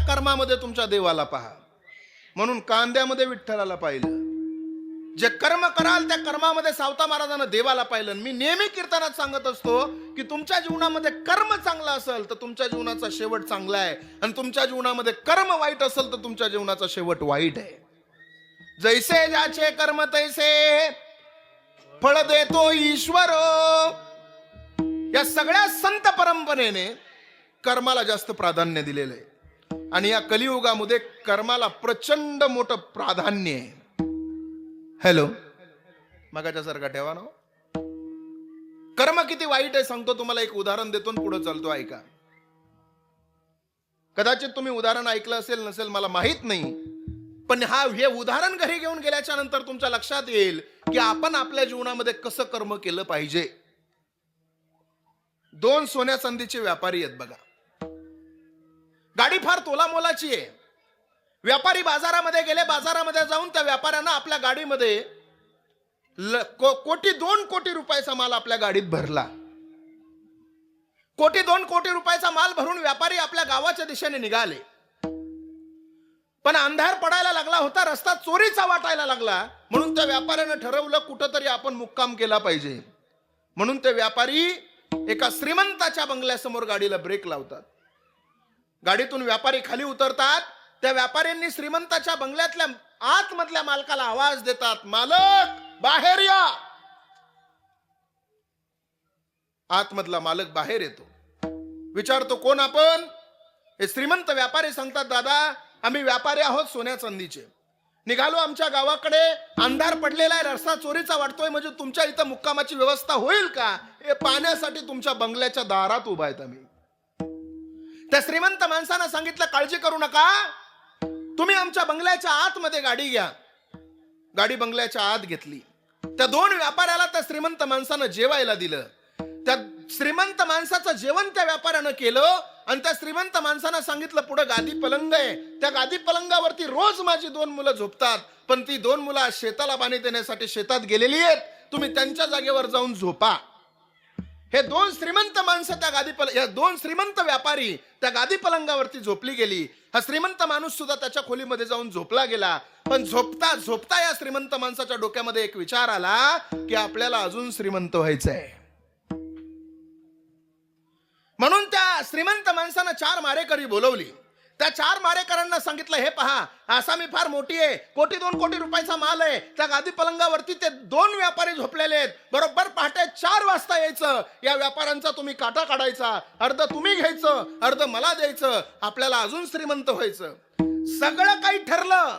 कर्मामध्ये तुमच्या देवाला पहा. म्हणून कांद्यामध्ये विठ्ठलाला पाहिलं. जे कर्म कराल त्या कर्मामध्ये सावता महाराजांना देवाला पाहिलं. मी नेहमी कीर्तनात सांगत असतो की तुमच्या जीवनामध्ये कर्म चांगला असेल तर तुमच्या जीवनाचा शेवट चांगला आहे, आणि तुमच्या जीवनामध्ये कर्म वाईट असेल तर तुमच्या जीवनाचा शेवट वाईट आहे. जैसे ज्याचे कर्म तैसे फळ देतो ईश्वर. या सगळ्या संत परंपरेने कर्माला जास्त प्राधान्य दिलेलं आहे, आणि या कलियुगामध्ये कर्माला प्रचंड मोठं प्राधान्य आहे. हॅलो, मगाच्या सारखा ठेवा ना. कर्म किती वाईट आहे सांगतो तुम्हाला. एक उदाहरण देतो पुढे चालतो, ऐका. कदाचित तुम्ही उदाहरण ऐकलं असेल नसेल मला माहित नाही, पण हे उदाहरण घरी घेऊन गेल्याच्या नंतर तुमच्या लक्षात येईल की आपण आपल्या जीवनामध्ये कसं कर्म केलं पाहिजे. दोन सोन्या चांदीचे व्यापारी आहेत बघा. गाडी फार तोलामोलाची आहे. व्यापारी बाजारामध्ये गेले. बाजारामध्ये जाऊन त्या व्यापाऱ्यानं आपल्या गाडीमध्ये दोन कोटी रुपयाचा माल आपल्या गाडीत भरला. 2 कोटी रुपयाचा माल भरून व्यापारी आपल्या गावाच्या दिशेने निघाले. पण अंधार पडायला लागला होता, रस्ता चोरीचा वाटायला लागला. म्हणून त्या व्यापाऱ्यानं ठरवलं कुठंतरी आपण मुक्काम केला पाहिजे. म्हणून ते व्यापारी एका श्रीमंताच्या बंगल्यासमोर गाडीला ब्रेक लावतात. गाडीतून व्यापारी खाली उतरतात. त्या व्यापाऱ्यांनी श्रीमंताच्या बंगल्यातल्या आतमधल्या मालकाला आवाज देतात, मालक बाहेर या. आतमधला मालक बाहेर येतो. विचारतो, कोण आपण? हे श्रीमंत व्यापारी सांगतात, दादा आम्ही व्यापारी आहोत सोन्या चांदीचे. निघालो आमच्या गावाकडे. अंधार पडलेला आहे, रस्ता चोरीचा वाटतोय. म्हणजे तुमच्या इथं मुक्कामाची व्यवस्था होईल का हे पाहण्यासाठी तुमच्या बंगल्याच्या दारात उभा आहेत आम्ही. त्या श्रीमंत माणसानं सांगितलं, काळजी करू नका, तुम्ही आमच्या बंगल्याच्या आतमध्ये गाडी घ्या. गाडी बंगल्याच्या आत घेतली. त्या 2 व्यापाऱ्याला त्या श्रीमंत माणसानं जेवायला दिलं. त्या श्रीमंत माणसाचं जेवण त्या व्यापाऱ्यानं केलं, आणि त्या श्रीमंत माणसानं सांगितलं, पुढे गादी पलंग आहे, त्या गादी पलंगावरती रोज माझी 2 मुलं झोपतात, पण ती 2 मुलं शेताला पाणी देण्यासाठी शेतात गेलेली आहेत, तुम्ही त्यांच्या जागेवर जाऊन झोपा. हे 2 श्रीमंत माणसं या 2 श्रीमंत व्यापारी त्या गादी पलंगावरती झोपली गेली. हा श्रीमंत माणूस सुद्धा त्याच्या खोलीमध्ये जाऊन झोपला गेला. पण झोपता झोपता या श्रीमंत माणसाच्या डोक्यामध्ये एक विचार आला की आपल्याला अजून श्रीमंत व्हायचंय. म्हणून त्या श्रीमंत माणसानं 4 मारेकरी बोलवली. त्या 4 मारेकरांना सांगितलं, हे पहा, आसामी फार मोठी आहे, 2 कोटी रुपयाचा माल आहे. त्या गादी पलंगावरती ते 2 व्यापारी झोपलेले आहेत. बरोबर पहाटे 4 वाजता यायचं. या व्यापाऱ्यांचा तुम्ही काटा काढायचा, अर्ध तुम्ही घ्यायचं, अर्ध मला द्यायचं. आपल्याला अजून श्रीमंत व्हायचं. सगळं काही ठरलं,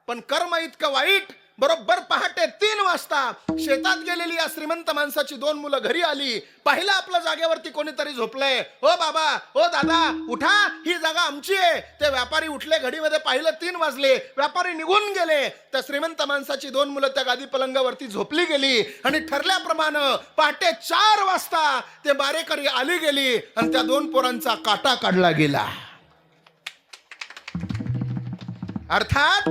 पण कर्म इतकं वाईट. बरोबर पहाटे 3 वाजता शेतात गेलेली या श्रीमंत माणसाची 2 मुलं घरी आली. पाहिलं आपल्या जागेवरती कोणीतरी झोपलंय. ओ बाबा, ओ दादा, उठा, ही जागा आमची आहे. ते व्यापारी उठले. घडीमध्ये पाहिलं 3 वाजले. व्यापारी निघून गेले. त्या श्रीमंत माणसाची 2 मुलं त्या गादी पलंगावरती झोपली गेली. आणि ठरल्याप्रमाणे पहाटे 4 वाजता ते मारेकरी आली गेली, आणि त्या 2 पोरांचा काटा काढला गेला. अर्थात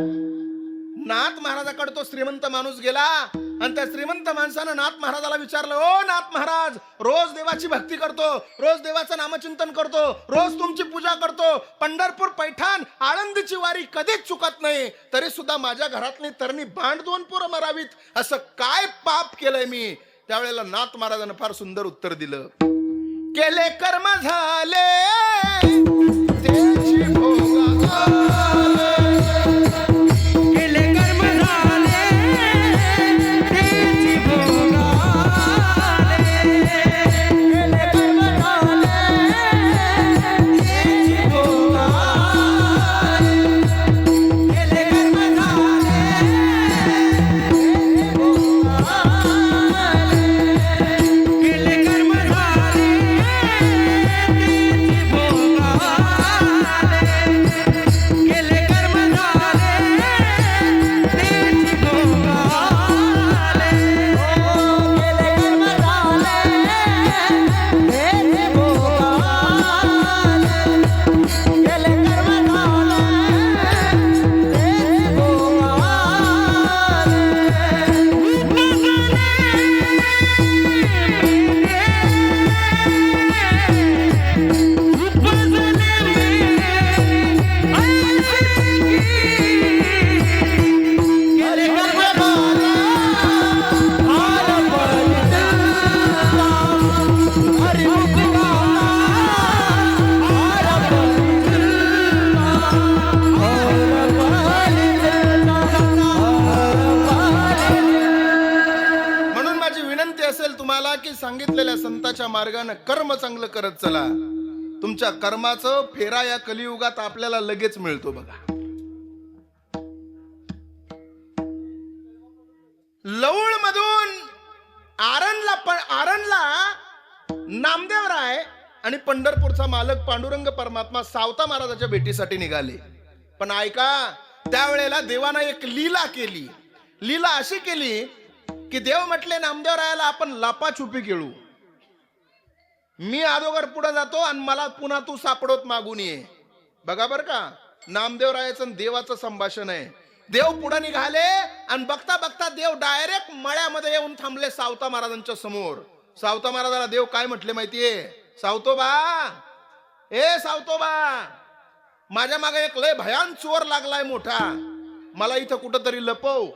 नाथ महाराजाकडे तो श्रीमंत माणूस गेला, आणि त्या श्रीमंत माणसानं नाथ महाराजाला विचारलं, ओ नाथ महाराज, रोज देवाची भक्ती करतो, रोज देवाचं नामचिंतन करतो, रोज तुमची पूजा करतो, पंढरपूर, पैठण, आळंदीची वारी कधीच चुकत नाही, तरी सुद्धा माझ्या घरातली तरणी भांड 2 पोरं मरावीत, असं काय पाप केलंय मी? त्यावेळेला नाथ महाराजानं फार सुंदर उत्तर दिलं, केले कर्म झाले त्याची भोगा. केले कर्म झाले त्याची भोगा. असेल तुम्हाला की सांगितलेल्या संताच्या मार्गाने कर्म चांगलं करत चला, तुमच्या कर्माचं फेरा या कलियुगात आपल्याला लगेच मिळतो बघा. लवळ मधून आरणला नामदेवराय आणि पंढरपूरचा मालक पांडुरंग परमात्मा सावता महाराजाच्या भेटीसाठी निघाले. पण ऐका, त्यावेळेला देवानं एक लीला केली. लीला अशी केली की देव म्हटले नामदेवरायाला आपण लपाछुपी खेळू. मी अगोदर पुढे जातो आणि मला पुन्हा तू सापडोत मागून ये. बघा बर का, नामदेवरायाचं देवाचं संभाषण आहे. देव पुढे निघाले आणि बघता बघता देव डायरेक्ट मळ्यामध्ये येऊन थांबले सावता महाराजांच्या समोर. सावता महाराजाला देव काय म्हटले माहितीये? सावतोबा, ए सावतोबा, माझ्या मागे एक लय भयान चोर लागलाय मोठा, मला इथं कुठंतरी लपव.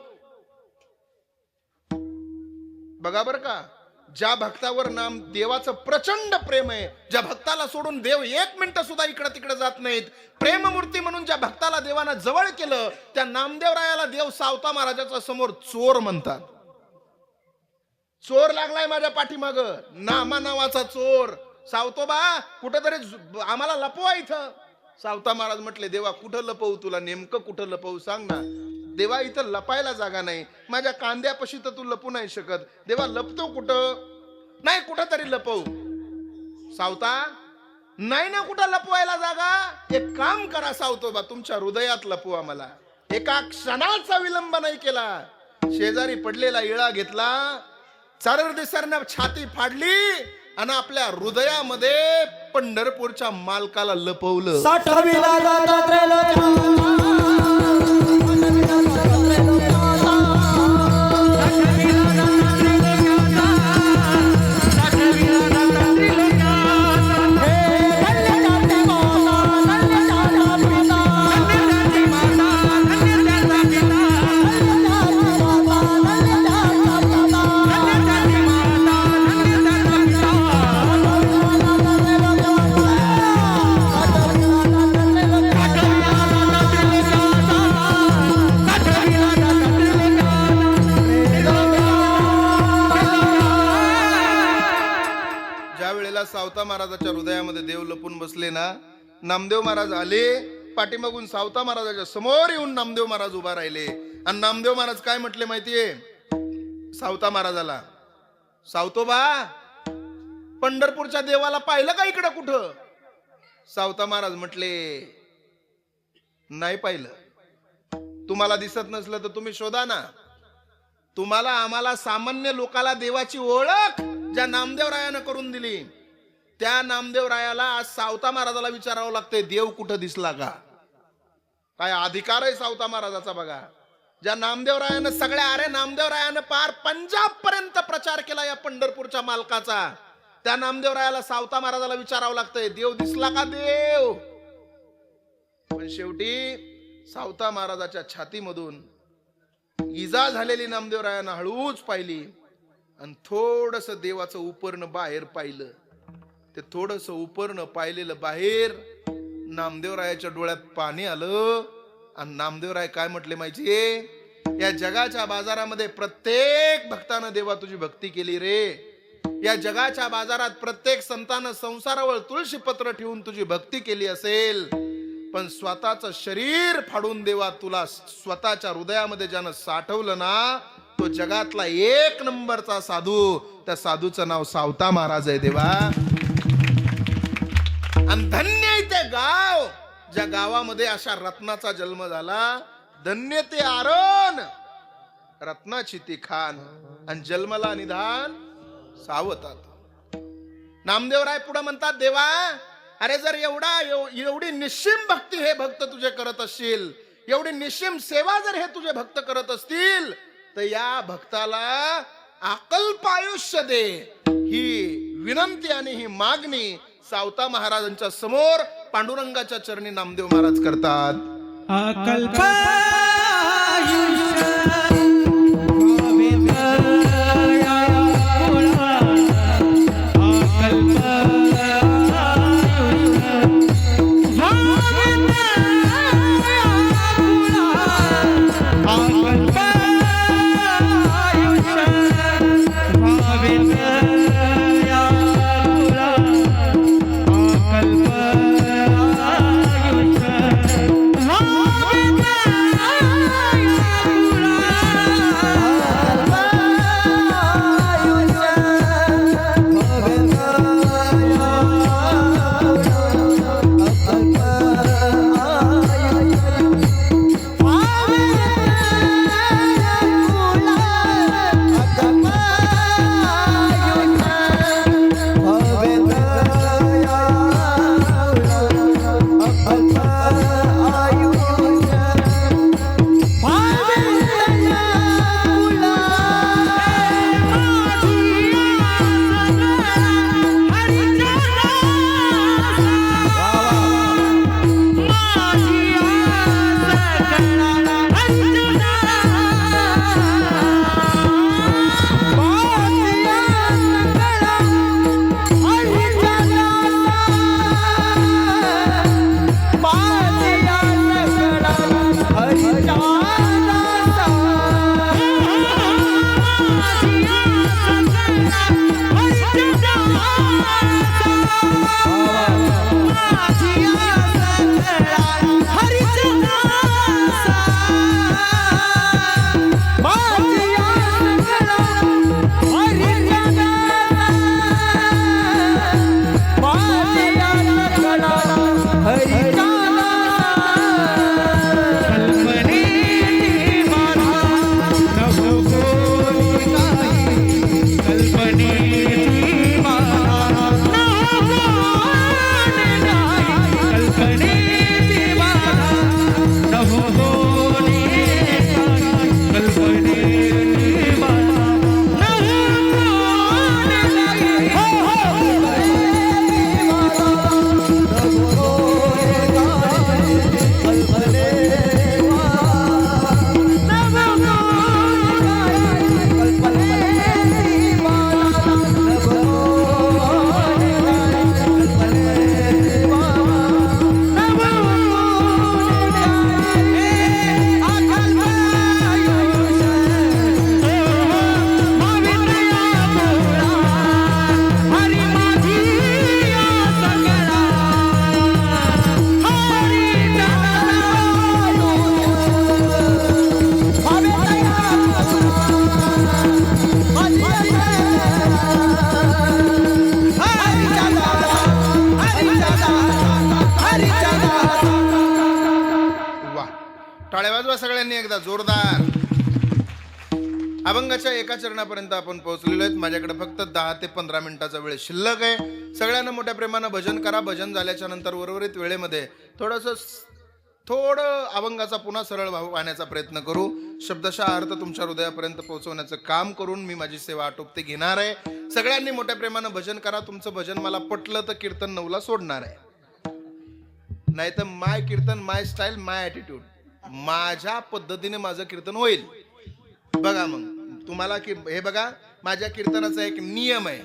बघा बर का, ज्या भक्तावर नाम देवाचं प्रचंड प्रेम आहे, ज्या भक्ताला सोडून देव एक मिनिट सुद्धा इकडे तिकडे जात नाहीत, प्रेममूर्ती म्हणून ज्या भक्ताला देवानं जवळ केलं, त्या नामदेवरायाला देव सावता महाराजाच्या समोर चोर म्हणतात. चोर लागलाय माझ्या पाठीमाग, नामा नावाचा चोर. सावतोबा, कुठेतरी आम्हाला लपवा इथं. सावता महाराज म्हटले, देवा कुठं लपवू तुला, नेमकं कुठं लपवू सांग ना. देवा, इथं लपायला जागा नाही, माझ्या कांद्यापाशी तर तू लपू नाही शकत. देवा, लपतो कुठं? नाही, कुठं तरी लपवू. सावता, नाही ना कुठं लपवायला जागा. एक काम करा सावतोबा, तुमच्या हृदयात लपवा मला. एका क्षणाचा विलंब नाही केला. शेजारी पडलेला इळा घेतला, चार दिवसांना छाती फाडली आणि आपल्या हृदयामध्ये पंढरपूरच्या मालकाला लपवलं. सावता महाराजाच्या हृदयामध्ये देव लपून बसले ना, नामदेव महाराज आले पाठीमागून, सावता महाराजाच्या समोर येऊन नामदेव महाराज उभा राहिले. आणि नामदेव महाराज काय म्हटले माहितीये सावता महाराजाला? सावतोबा, पंढरपूरच्या देवाला पाहिलं का इकडं कुठं? सावता महाराज म्हटले, नाही पाहिलं. तुम्हाला दिसत नसलं तर तुम्ही शोधा ना. तुम्हाला आम्हाला सामान्य लोकाला देवाची ओळख ज्या नामदेवरायानं करून दिली, त्या नामदेवरायाला आज सावता महाराजाला विचारावं लागतंय, देव कुठं दिसला का? काय अधिकार आहे सावता महाराजाचा बघा. ज्या नामदेवरायानं अरे नामदेवरायानं पार पंजाब पर्यंत प्रचार केला या पंढरपूरच्या मालकाचा, त्या नामदेवरायाला सावता महाराजाला विचारावं लागतंय, देव दिसला का देव? पण शेवटी सावता महाराजाच्या छातीमधून इजा झालेली नामदेवरायानं हळूच पाहिली आणि थोडस देवाचं उपर्ण बाहेर पाहिलं. ते थोडस उपर्ण पाहिलेलं बाहेर नामदेवरायाच्या डोळ्यात पाणी आलं. आणि नामदेवराय काय म्हटले माहितीये? या जगाच्या बाजारामध्ये प्रत्येक भक्तानं देवा तुझी भक्ती केली रे. या जगाच्या बाजारात प्रत्येक संतानं संसारावर तुळशी पत्र ठेवून तुझी भक्ती केली असेल, पण स्वतःच शरीर फाडून देवा तुला स्वतःच्या हृदयामध्ये ज्यानं साठवलं ना, तो जगातला एक नंबरचा साधू. त्या साधूचं नाव सावता महाराज आहे देवा. आणि धन्य आहे ते गाव ज्या गावामध्ये अशा रत्नाचा जन्म झाला. धन्य ते आरण रत्नाची ती खान, आणि जन्मला निधान सावतात. नामदेवराय पुढे म्हणतात, देवा, अरे जर एवढी निश्चिम भक्ती हे भक्त तुझे करत असतील, एवढी निश्चिम सेवा जर हे तुझे भक्त करत असतील, तर या भक्ताला अकल्प आयुष्य दे. ही विनंती आणि ही मागणी सावता महाराजांच्या समोर पांडुरंगाच्या चरणी नामदेव महाराज करतात. अकल्प टाळ्या वाजवा सगळ्यांनी एकदा जोरदार. अभंगाच्या एका चरणापर्यंत आपण पोहोचलेलो आहेत. माझ्याकडे फक्त 10 ते 15 मिनिटाचा वेळ शिल्लक आहे. सगळ्यांना मोठ्या प्रेमानं भजन करा. भजन झाल्याच्या नंतर उर्वरित वेळेमध्ये थोडं अभंगाचा पुन्हा सरळ वाहण्याचा प्रयत्न करू. शब्दशः अर्थ तुमच्या हृदयापर्यंत पोहोचवण्याचं काम करून मी माझी सेवा आटोपते घेणार आहे. सगळ्यांनी मोठ्या प्रेमानं भजन करा. तुमचं भजन मला पटलं तर कीर्तन 9ला सोडणार आहे. नाही तर माय कीर्तन, माय स्टाईल, माय ॲटिट्यूड, माझ्या पद्धतीने माझं कीर्तन होईल. बघा मग तुम्हाला हे बघा, माझ्या कीर्तनाचा एक नियम आहे.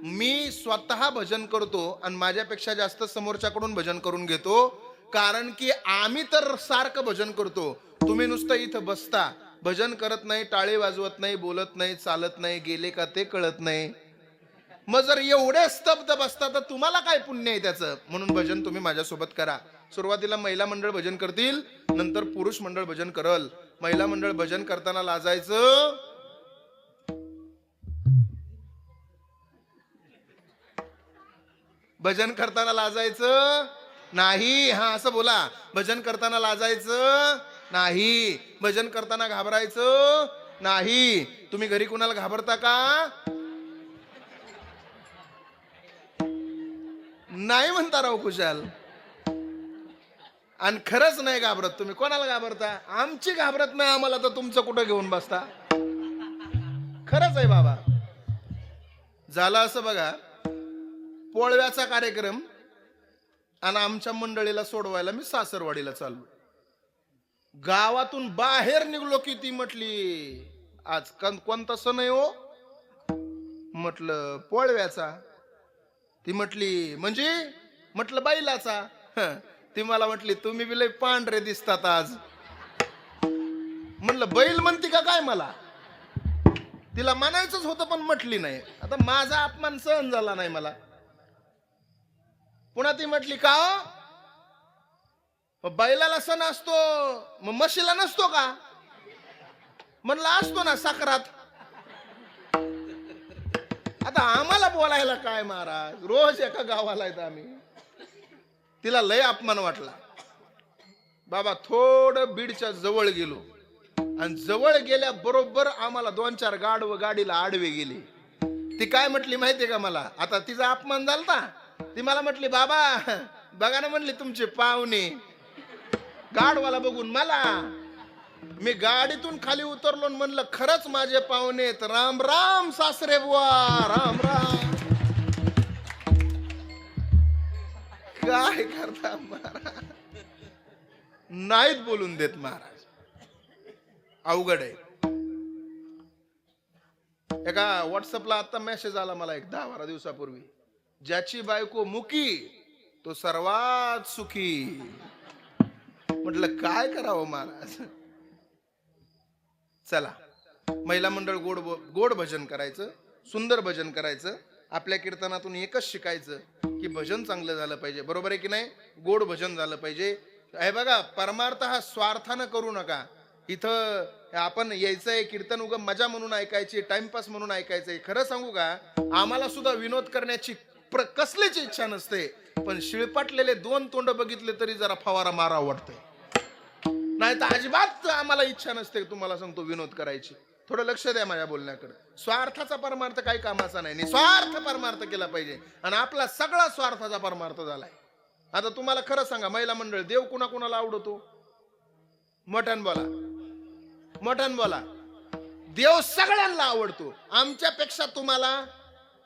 मी स्वतः भजन करतो आणि माझ्यापेक्षा जास्त समोरच्याकडून भजन करून घेतो. कारण की आम्ही तर सारखं भजन करतो, तुम्ही नुसतं इथं बसता, भजन करत नाही, टाळी वाजवत नाही, बोलत नाही, चालत नाही, गेले का ते कळत नाही. मग जर एवढे स्तब्ध बसता तर तुम्हाला काय पुण्य आहे त्याचं. म्हणून भजन तुम्ही माझ्यासोबत करा. सुरुवातीला महिला मंडळ भजन करतील, नंतर पुरुष मंडळ भजन करल. महिला मंडळ भजन करताना लाजायचं, भजन करताना लाजायचं नाही. हा असं बोला, भजन करताना लाजायचं नाही, भजन करताना घाबरायचं नाही. तुम्ही घरी कुणाला घाबरता का? नाही म्हणता राव कुशाल. आणि खरंच नाही घाबरत. तुम्ही कोणाला घाबरता? आमची घाबरत नाही आम्हाला, तर तुमचं कुठं घेऊन बसता? खरंच आहे बाबा. झालं असं बघा, पोळव्याचा कार्यक्रम आणि आमच्या मंडळीला सोडवायला मी सासरवाडीला चाललो. गावातून बाहेर निघलो की ती म्हटली, आज कोणता सण आहे हो? म्हटलं पोळव्याचा. ती म्हटली म्हणजे? म्हटलं बैलाचा. ती मला म्हटली, तुम्ही बी लय पांढरे दिसतात आज. म्हटलं बैल म्हणते का काय मला? तिला म्हणायचंच होतं पण म्हटली नाही. आता माझा अपमान सहन झाला नाही मला. पुन्हा ती म्हटली का हो? बैलाला सण असतो मग म्हशीला नसतो का? म्हणलं असतो ना साखरात. आता आम्हाला बोलायला काय महाराज, रोज एका गावाला येत आम्ही. तिला लय अपमान वाटला. बाबा थोडं बीडच्या जवळ गेलो आणि जवळ गेल्या बरोबर आम्हाला 2-4 गाढव गाडीला आडवे गेली. ती काय म्हटली माहितीये का मला? आता तिचा अपमान झालता. ती मला म्हटली बाबा बघा ना, म्हणली तुमचे पाहुणे. गाढवाला बघून मला, मी गाडीतून खाली उतरलो आणि म्हणलं खरंच माझे पाहुणे. राम राम सासरे बुवा, राम राम. काय करता महाराज, नाहीत बोलून देत महाराज. अवघड आहे. एका व्हॉट्सअपला आता मेसेज आला मला एक 10-12 दिवसापूर्वी, ज्याची बायको मुकी तो सर्वात सुखी. म्हटलं काय करावं महाराज. चला, महिला मंडळ गोड भजन करायचं, सुंदर भजन करायचं. आपल्या कीर्तनातून एकच शिकायचं की भजन चांगलं झालं पाहिजे. बरोबर आहे की नाही? गोड भजन झालं पाहिजे. हे बघा, परमार्थ हा स्वार्थानं करू नका. इथं आपण यायचंय कीर्तन उगा मजा म्हणून ऐकायची, टाइमपास म्हणून ऐकायचंय. खरं सांगू का, आम्हाला सुद्धा विनोद करण्याची कसलीच इच्छा नसते, पण शिळपाटलेले 2 तोंड बघितले तरी जरा फवारा मारा वाटतंय. नाही तर अजिबात आम्हाला इच्छा नसते. तुम्हाला सांगतो विनोद करायची. थोडं लक्ष द्या माझ्या बोलण्याकडे. स्वार्थाचा परमार्थ काही कामाचा नाही. निस्वार्थ परमार्थ केला पाहिजे आणि आपला सगळा स्वार्थाचा परमार्थ झालाय. आता तुम्हाला खरं सांगा, महिला मंडळ देव कुणाकुणाला आवडतो? मोठ्यान बोला, मोठ्यान बोला. देव सगळ्यांना आवडतो. आमच्यापेक्षा तुम्हाला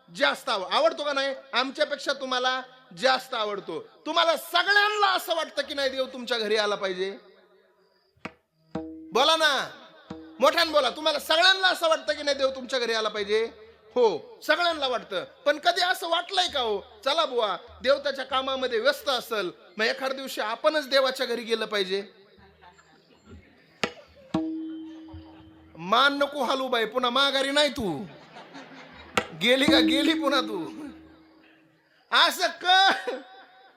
जास्त आवडतो का नाही? आमच्यापेक्षा तुम्हाला जास्त आवडतो. तुम्हाला सगळ्यांना असं वाटतं की नाही देव तुमच्या घरी आला पाहिजे? बोला ना, मोठ्यान बोला. तुम्हाला सगळ्यांना असं वाटतं की नाही देव तुमच्या घरी आला पाहिजे? हो, सगळ्यांना वाटतं. पण कधी असं वाटलंय का हो, चला बुवा देव त्याच्या कामामध्ये व्यस्त असेल, मग एखाद्या दिवशी आपणच देवाच्या घरी गेलं पाहिजे? मान नको हालू बाई, पुन्हा माघारी नाही. तू गेली का गेली पुन्हा तू. असं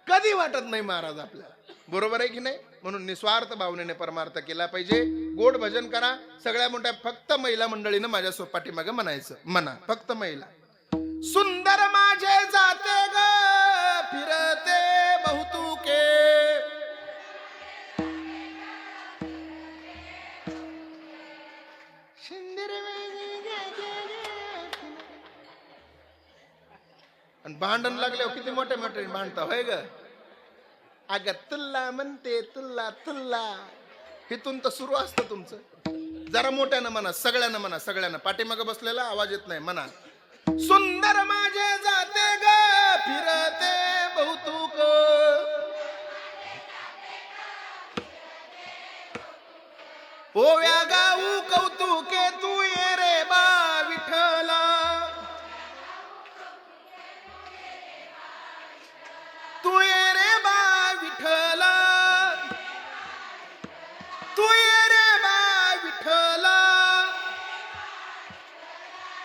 कधी वाटत नाही महाराज आपल्याला. बरोबर आहे की नाही? म्हणून निस्वार्थ भावनेने परमार्थ केला पाहिजे. गोड भजन करा. सगळ्या मोठ्या फक्त महिला मंडळीनं माझ्या पाठीमागे म्हणायचं. म्हणा फक्त महिला. सुंदर माझे जाते ग फिरते बहुतुके, आणि भांडण लागल्यावर किती मोठे मोठे भांडता होय ग. अगं तुल्ला म्हणते तुल्ला तुल्ला, इथून तर सुरू असतं तुमचं. जरा मोठ्यानं म्हणा, सगळ्यांना म्हणा, सगळ्यांना. पाठीमागं बसलेला आवाज येत नाही. म्हणा सुंदर माझे जाते ग फिरते बहुतुक, ओव्या गाऊ कौतुके तू ये रे बा विठ्ठला, तू ये रे बा विठ्ठला, तू ये रे बा विठ्ठला,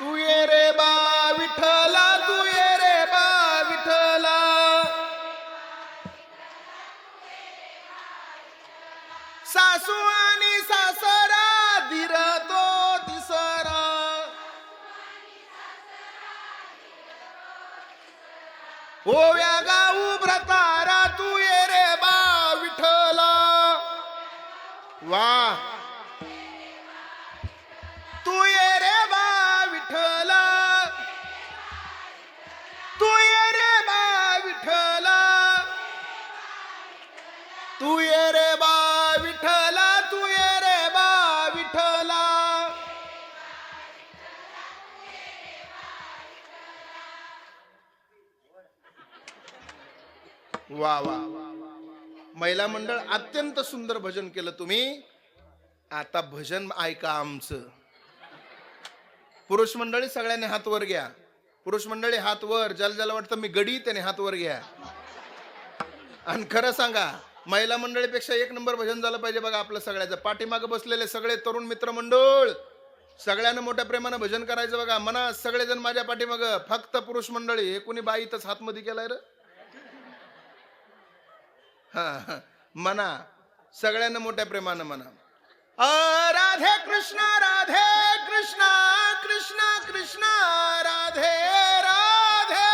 तू ये रे बा विठ्ठला, तू ये रे बा विठ्ठला. सासू आणि सासरा धीर तो तिसरा, ओव्या गाऊ व्रतारा तू ये रे बा विठ्ठला. वा, तू ये रे बा विठ्ठला, तू ये रे बा विठ्ठला, तू ये रे बा विठ्ठला, तू ये रे बा विठ्ठला. वा वा, महिला मंडळ अत्यंत सुंदर भजन केलं तुम्ही. आता भजन ऐका आमचं. पुरुष मंडळी सगळ्यांनी हात वर घ्या. पुरुष मंडळी हात वर. ज्याला ज्याला वाटतं मी गडी त्याने हात वर घ्या. आणि खरं सांगा, महिला मंडळीपेक्षा 1 नंबर भजन झालं पाहिजे बघा आपलं सगळ्याचं. पाठीमागं बसलेले सगळे तरुण मित्र मंडळ सगळ्यांना मोठ्या प्रेमानं भजन करायचं बघा. म्हणा सगळेजण माझ्या पाठीमाग, फक्त पुरुष मंडळी. हे कोणी बाई इथंच हातमध्ये केलाय रे? हा म्हणा सगळ्यांना मोठ्या प्रेमानं म्हणा. राधे कृष्ण कृष्ण कृष्ण राधे राधे.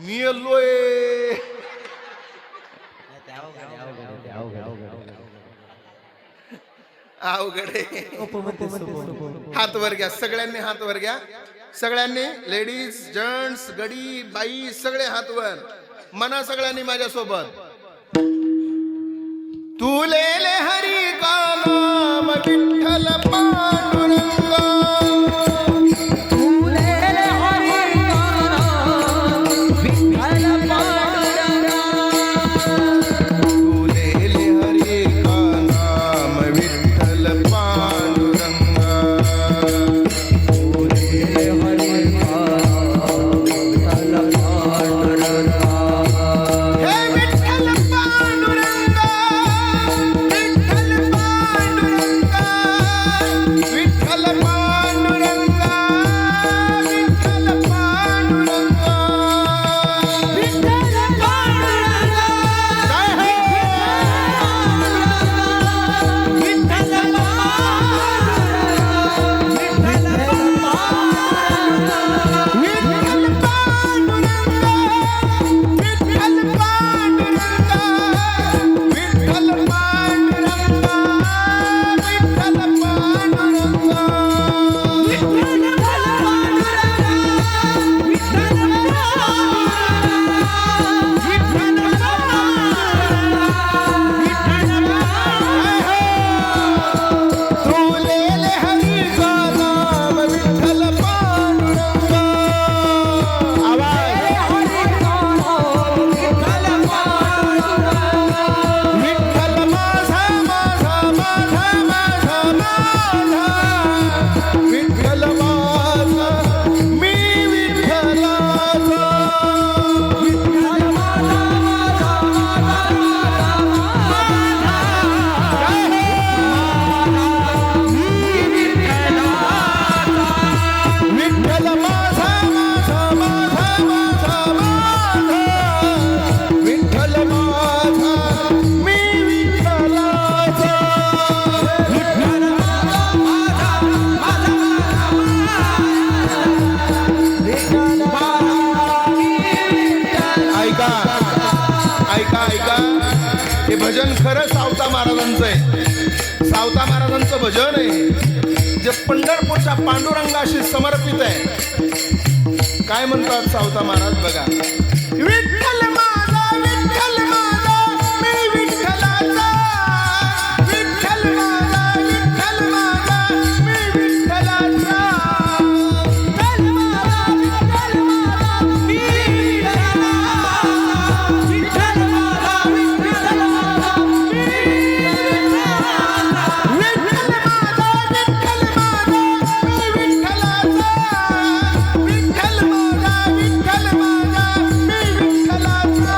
मी आलोय. अवघड आहे. हात वर घ्या सगळ्यांनी, हात वर घ्या सगळ्यांनी. लेडीज जेंट्स गडी बाई सगळे हात वर. म्हणा सगळ्यांनी माझ्या सोबत. तुलेले हरी का नाम विठ्ठल पांडुरंगा. तुलेले हरी का नाम विठ्ठल पांडुरंगा. तुलेले हरी का नाम विठ्ठल पांडुरंगा. तुलेले हरी का विठ्ठल पांडुरंगा. हे विठ्ठल पांडुरंगा विठ्ठल पांडुरंगा विठ्ठल पांडुरंगा विठ्ठल पांडुरंगा विठ्ठल हे भजन खरं सावता महाराजांचं आहे. सावता महाराजांचं भजन आहे जे पंढरपूरच्या पांडुरंगाशी समर्पित आहे. काय म्हणतात सावता महाराज बघा. विठ्ठल माझा विठ्ठल माझा मी विठ्ठलाचा. विठ्ठल माझा विठ्ठल माझा मी विठ्ठलाचा. विठ्ठल माझा विठ्ठल माझा मी विठ्ठलाचा. विठ्ठल माझा विठ्ठल माझा मी विठ्ठलाचा. विठ्ठल माझा विठ्ठल माझा मी विठ्ठलाचा. विठ्ठल माझा विठ्ठल माझा मी विठ्ठलाचा.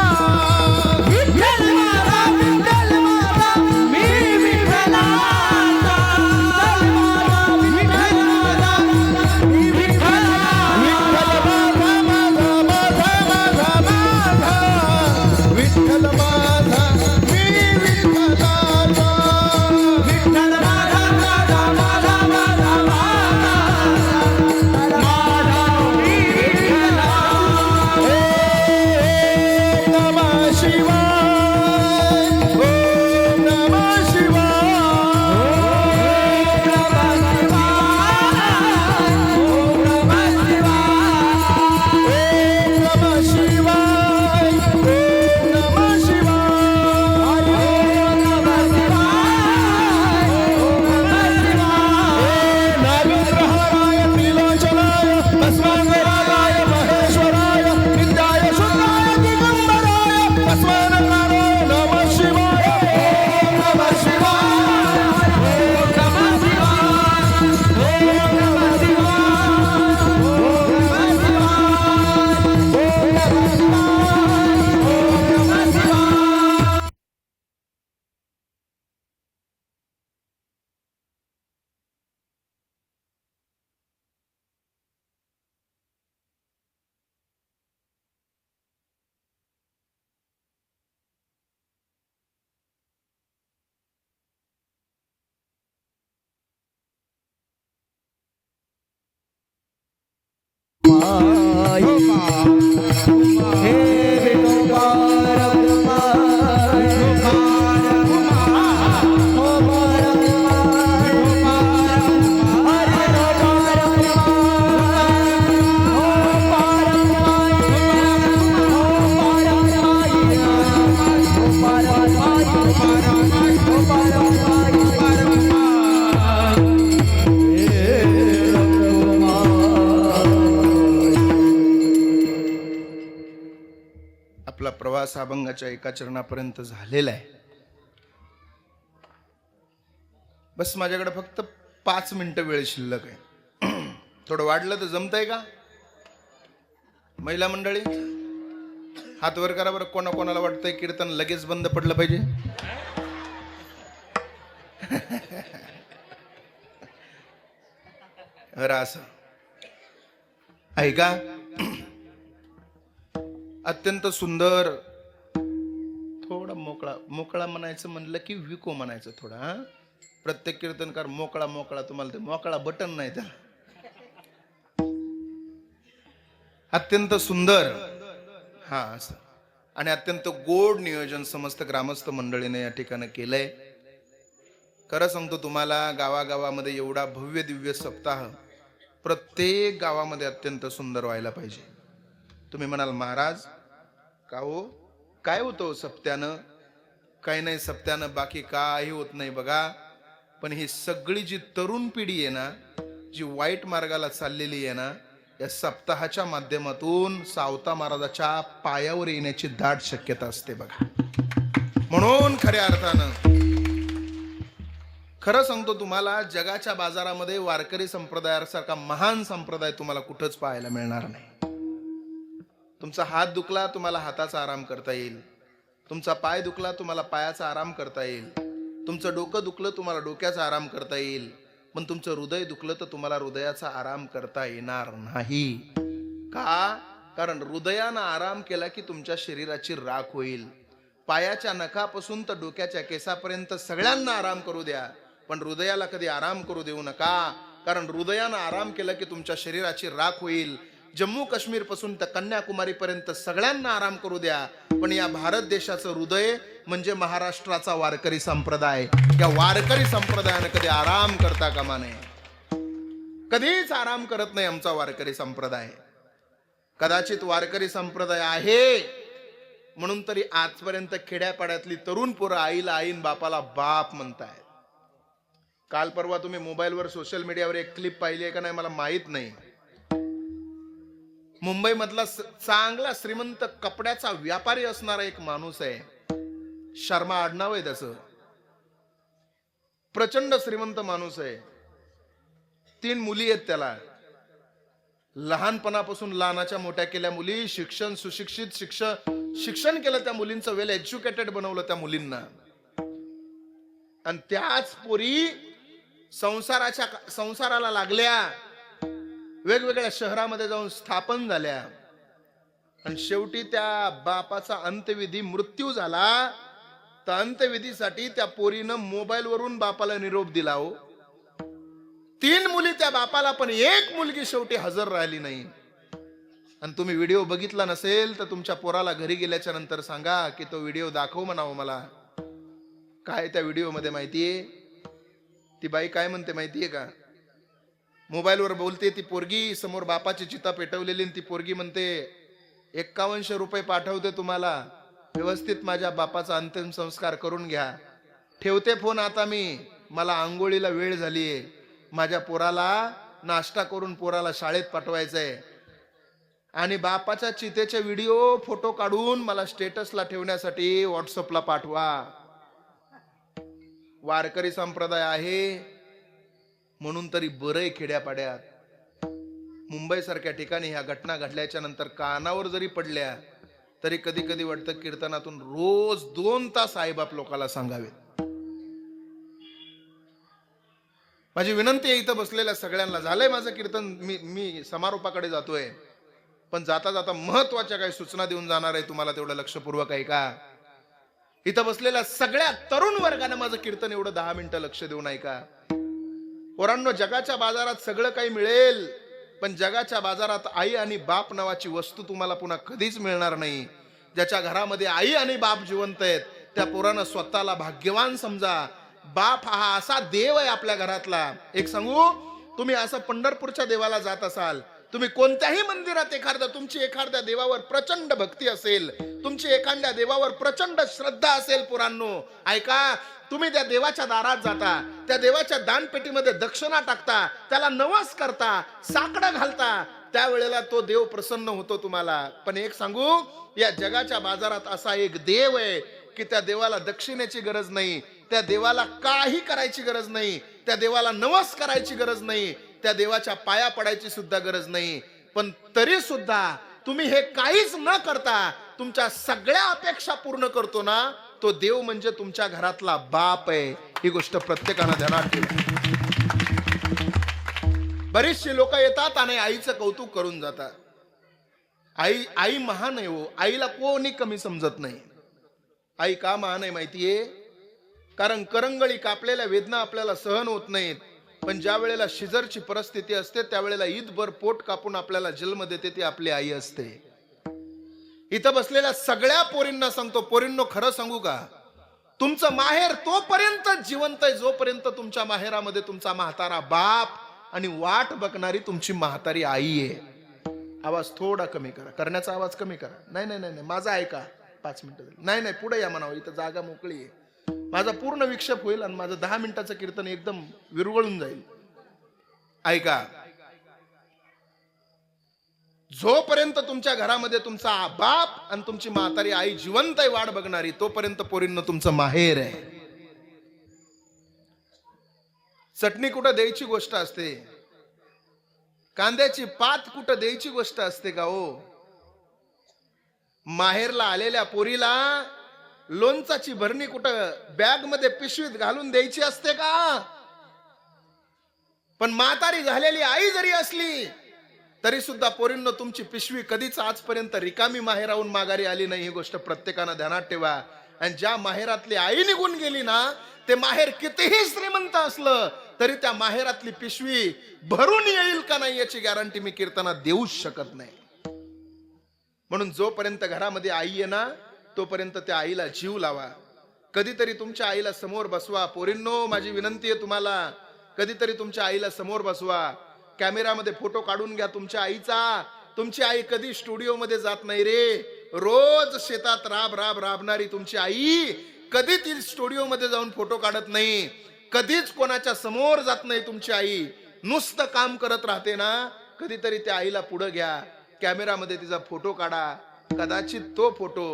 प्रवास अभंगाच्या एका चरणापर्यंत झालेला आहे. बस माझ्याकडे फक्त 5 मिनिटं वेळ शिल्लक आहे. थोडं वाढलं तर जमतंय का? महिला मंडळी हात वर करा बरं. कोणाला वाटतंय कीर्तन लगेच बंद पडलं पाहिजे? असं ऐका. अत्यंत सुंदर. थोडा मोकळा म्हणायचं म्हणलं की विको म्हणायचं थोडा. हा, प्रत्येक कीर्तनकार मोकळा तुम्हाला ते मोकळा बटन नाही त्याला. अत्यंत सुंदर. हा असं आणि अत्यंत गोड नियोजन समस्त ग्रामस्थ मंडळीने या ठिकाणी केलंय. खरं सांगतो तुम्हाला, गावागावामध्ये एवढा भव्य दिव्य सप्ताह प्रत्येक गावामध्ये अत्यंत सुंदर व्हायला पाहिजे. तुम्ही म्हणाल महाराज का हो, काय होतं सप्त्यानं? काही नाही सप्त्यानं, बाकी काही होत नाही बघा. पण ही सगळी जी तरुण पिढी आहे ना, जी वाईट मार्गाला चाललेली आहे ना, या सप्ताहाच्या माध्यमातून सावता महाराजाच्या पायावर येण्याची दाट शक्यता असते बघा. म्हणून खऱ्या अर्थानं खरं सांगतो तुम्हाला, जगाच्या बाजारामध्ये वारकरी संप्रदायासारखा महान संप्रदाय तुम्हाला कुठंच पाहायला मिळणार नाही. तुमचा हात दुखला तुम्हाला हाताचा आराम करता येईल, तुमचा पाय दुखला तुम्हाला पायाचा आराम करता येईल, तुमचं डोकं दुखलं तुम्हाला डोक्याचा आराम करता येईल, पण तुमचं हृदय दुखलं तर तुम्हाला हृदयाचा आराम करता येणार नाही. का? कारण हृदयानं आराम केला की तुमच्या शरीराची राख होईल. पायाच्या नखापासून तर डोक्याच्या केसापर्यंत सगळ्यांना आराम करू द्या, पण हृदयाला कधी आराम करू देऊ नका. कारण हृदयानं आराम केला की तुमच्या शरीराची राख होईल. जम्मू काश्मीर पासून तर कन्याकुमारी पर्यंत सगळ्यांना आराम करू द्या, पण या भारत देशाचं हृदय म्हणजे महाराष्ट्राचा वारकरी संप्रदाय. या वारकरी संप्रदायाने कधी आराम करता कामा नये. कधीच आराम करत नाही आमचा वारकरी संप्रदाय. कदाचित वारकरी संप्रदाय आहे म्हणून तरी आजपर्यंत खेड्यापाड्यातली तरुण पोरं आईला आईन बापाला बाप म्हणतायत. काल परवा तुम्ही मोबाईलवर सोशल मीडियावर एक क्लिप पाहिली आहे का नाही मला माहित नाही. मुंबई मधला चांगला श्रीमंत कपड्याचा व्यापारी असणारा एक माणूस आहे, शर्मा आडनाव आहे त्याचं. प्रचंड श्रीमंत माणूस आहे. 3 मुली आहेत त्याला. लहानपणापासून लहानाच्या मोठ्या केल्या मुली. शिक्षण सुशिक्षित शिक्षण केलं त्या मुलींचं. वेल एज्युकेटेड बनवलं त्या मुलींना. आणि त्याच पोरी संसाराला लागल्या, वेगवेगळ्या शहरामध्ये जाऊन स्थापन झाल्या. आणि शेवटी त्या बापाचा अंत्यविधी मृत्यू झाला. तर अंत्यविधीसाठी त्या पोरीनं मोबाईल वरून बापाला निरोप दिला. हो, 3 मुली त्या बापाला, पण एक मुलगी शेवटी हजर राहिली नाही. आणि तुम्ही व्हिडिओ बघितला नसेल तर तुमच्या पोराला घरी गेल्याच्या नंतर सांगा की तो व्हिडिओ दाखव म्हणावं मला. काय त्या व्हिडिओ मध्ये माहितीये? ती बाई काय म्हणते माहितीये का? मोबाईलवर बोलते ती पोरगी, समोर बापाची चिता पेटवलेली. ती पोरगी म्हणते 5100 रुपये पाठवते तुम्हाला, व्यवस्थित माझ्या बापाचा अंतिम संस्कार करून घ्या. ठेवते फोन आता मी, मला आंघोळीला वेळ झालीये, माझ्या पोराला नाश्ता करून पोराला शाळेत पाठवायचंय. आणि बापाच्या चितेचे व्हिडिओ फोटो काढून मला स्टेटसला ठेवण्यासाठी व्हॉट्सअपला पाठवा. वारकरी संप्रदाय आहे म्हणून तरी बरंय खेड्यापाड्यात. मुंबई सारख्या ठिकाणी ह्या घटना घडल्याच्या नंतर कानावर जरी पडल्या तरी कधी कधी वाटतं कीर्तनातून रोज 2 तास आईबाप लोकांना सांगावेत. माझी विनंती आहे इथं बसलेल्या सगळ्यांना, झालंय माझं कीर्तन, मी समारोपाकडे जातोय, पण जाता जाता महत्वाच्या काही सूचना देऊन जाणार आहे तुम्हाला. तेवढं लक्षपूर्वक आहे का? इथं बसलेल्या सगळ्या तरुण वर्गाने माझं कीर्तन एवढं 10 मिनिटं लक्ष देऊन ऐका. पोरांनो, जगाच्या बाजारात सगळं काही मिळेल, पण जगाच्या बाजारात आई आणि बाप नावाची वस्तू तुम्हाला पुन्हा कधीच मिळणार नाही. ज्याच्या घरामध्ये आई आणि बाप जिवंत आहेत त्या पोरानं स्वतःला भाग्यवान समजा. बाप हा असा देव आहे आपल्या घरातला. एक सांगू, तुम्ही असं पंढरपूरच्या देवाला जात असाल, तुम्ही कोणत्याही मंदिरात तुमची एखाद्या देवावर प्रचंड भक्ती असेल, तुमची एखाद्या देवावर प्रचंड श्रद्धा असेल, पोरांनो ऐका, तुम्ही त्या देवाच्या दारात जाता, त्या देवाच्या दानपेटीमध्ये दक्षिणा टाकता, त्याला नवस करता, साकडं घालता, त्यावेळेला तो देव प्रसन्न होतो तुम्हाला. पण एक सांगू, या जगाच्या बाजारात असा एक देव आहे की त्या देवाला दक्षिणेची गरज नाही, त्या देवाला काही करायची गरज नाही, त्या देवाला नवस करायची गरज नाही, त्या देवाच्या पाया पडायची सुद्धा गरज नाही. पण तरी सुद्धा तुम्ही हे काहीच न करता तुमच्या सगळ्या अपेक्षा पूर्ण करतो ना, तो देव म्हणजे तुमच्या घरातला बाप आहे. ही गोष्ट प्रत्येकानं ध्यानात ठेवा. बरीचशी लोक येतात आणि आईचं कौतुक करून जातात. आई महान आहे हो, आईला कोणी कमी समजत नाही. आई का महान आहे माहितीये? कारण करंगळी कापलेल्या वेदना आपल्याला सहन होत नाहीत, पण ज्या वेळेला शिजरची परिस्थिती असते त्यावेळेला ईदभर पोट कापून आपल्याला जन्म देते ती आपली आई असते. इथं बसलेल्या सगळ्या पोरींना सांगतो, पोरींनो खरं सांगू का, तुमचं माहेर तोपर्यंत जिवंत आहे जोपर्यंत तुमच्या माहेरामध्ये तुमचा म्हातारा बाप आणि वाट बघणारी तुमची म्हातारी आई आहे. आवाज थोडा कमी करा, करण्याचा आवाज कमी करा. नाही नाही नाही, माझा ऐका, 5 मिनिटं नाही नाही पुढे या म्हणावं, इथं जागा मोकळी आहे. माझा पूर्ण विक्षेप होईल आणि माझं 10 मिनिटाचं कीर्तन एकदम विरघळून जाईल. ऐका, जोपर्यंत तुमच्या घरामध्ये तुमचा बाप आणि तुमची म्हातारी आई जिवंत आहे वाट बघणारी, तोपर्यंत पोरींना तुमचं माहेर आहे. चटणी कुठं द्यायची गोष्ट असते, कांद्याची पात कुठं द्यायची गोष्ट असते का हो? माहेरला आलेल्या पोरीला लोणचाची भरणी कुठं बॅग मध्ये पिशवीत घालून द्यायची असते का? पण म्हातारी झालेली आई जरी असली तरी सुद्धा पोरींनो तुमची पिशवी कधीच आजपर्यंत रिकामी माहेराहून माघारी आली नाही. ही गोष्ट प्रत्येकानं ध्यानात ठेवा. आणि ज्या माहेरातली आई निघून गेली ना, ते माहेर कितीही श्रीमंत असलं तरी त्या माहेरातली पिशवी भरून येईल का नाही याची गॅरंटी मी कीर्तनात देऊच शकत नाही. म्हणून जोपर्यंत घरामध्ये आई आहे ना, तोपर्यंत त्या आईला जीव लावा. कधीतरी तुमच्या आईला समोर बसवा. पोरींनो माझी विनंती आहे तुम्हाला, कधीतरी तुमच्या आईला समोर बसवा. कॅमेरामध्ये फोटो काढून घ्या तुमच्या आईचा. तुमची आई कधी स्टुडिओ मध्ये जात नाही रे. रोज शेतात राबणारी तुमची आई कधी ती स्टुडिओ मध्ये जाऊन फोटो काढत नाही, कधीच कोणाच्या समोर जात नाही. तुमची आई नुसतं काम करत राहते ना. कधीतरी त्या आईला पुढे घ्या, कॅमेरामध्ये तिचा फोटो काढा. कदाचित तो फोटो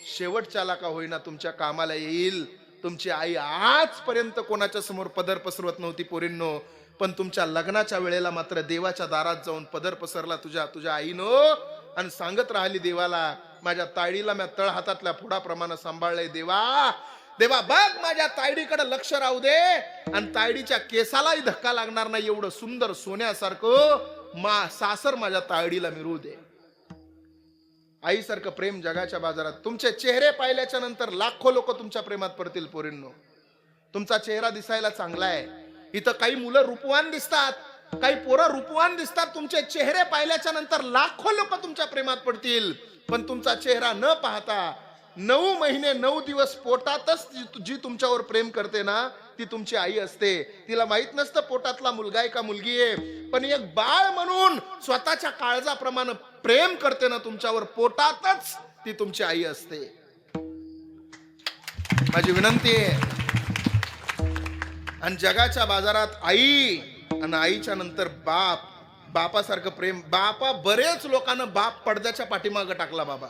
शेवटच्याला का होईना तुमच्या कामाला येईल. तुमची आई आजपर्यंत कोणाच्या समोर पदर पसरवत नव्हती पोरींनो, पण तुमच्या लग्नाच्या वेळेला मात्र देवाच्या दारात जाऊन पदर पसरला तुझ्या आईनं आणि सांगत राहिली देवाला, माझ्या ताईडीला मी तळ हातातल्या फुडाप्रमाणे सांभाळलंय. देवा बघ माझ्या ताईडीकडे लक्ष राहू दे आणि ताईडीच्या केसालाही धक्का लागणार नाही एवढं सुंदर सोन्यासारखं सासर माझ्या ताईडीला मिळू दे. आईसारखं प्रेम जगाच्या बाजारात. तुमचे चेहरे पाहिल्याच्या नंतर लाखो लोक तुमच्या प्रेमात पडतील पोरींनो. तुमचा चेहरा दिसायला चांगला आहे. इथं काही मुलं रूपवान दिसतात, काही पोरं रूपवान दिसतात. तुमचे चेहरे पाहिल्याच्या नंतर लाखो लोक तुमच्या प्रेमात पडतील. पण तुमचा चेहरा न पाहता 9 महिने 9 दिवस पोटातच जी तुमच्यावर प्रेम करते ना, ती तुमची आई असते. तिला माहित नसतं पोटातला मुलगा आहे का मुलगी आहे, पण एक बाळ म्हणून स्वतःच्या काळजाप्रमाणे प्रेम करते ना तुमच्यावर, पोटातच ती तुमची आई असते. माझी विनंती आहे, आणि जगाच्या बाजारात आई आणि आईच्या नंतर बाप, बापासारखं प्रेम. बरेच लोकांना बाप पडद्याच्या पाठीमागे टाकला बाबा.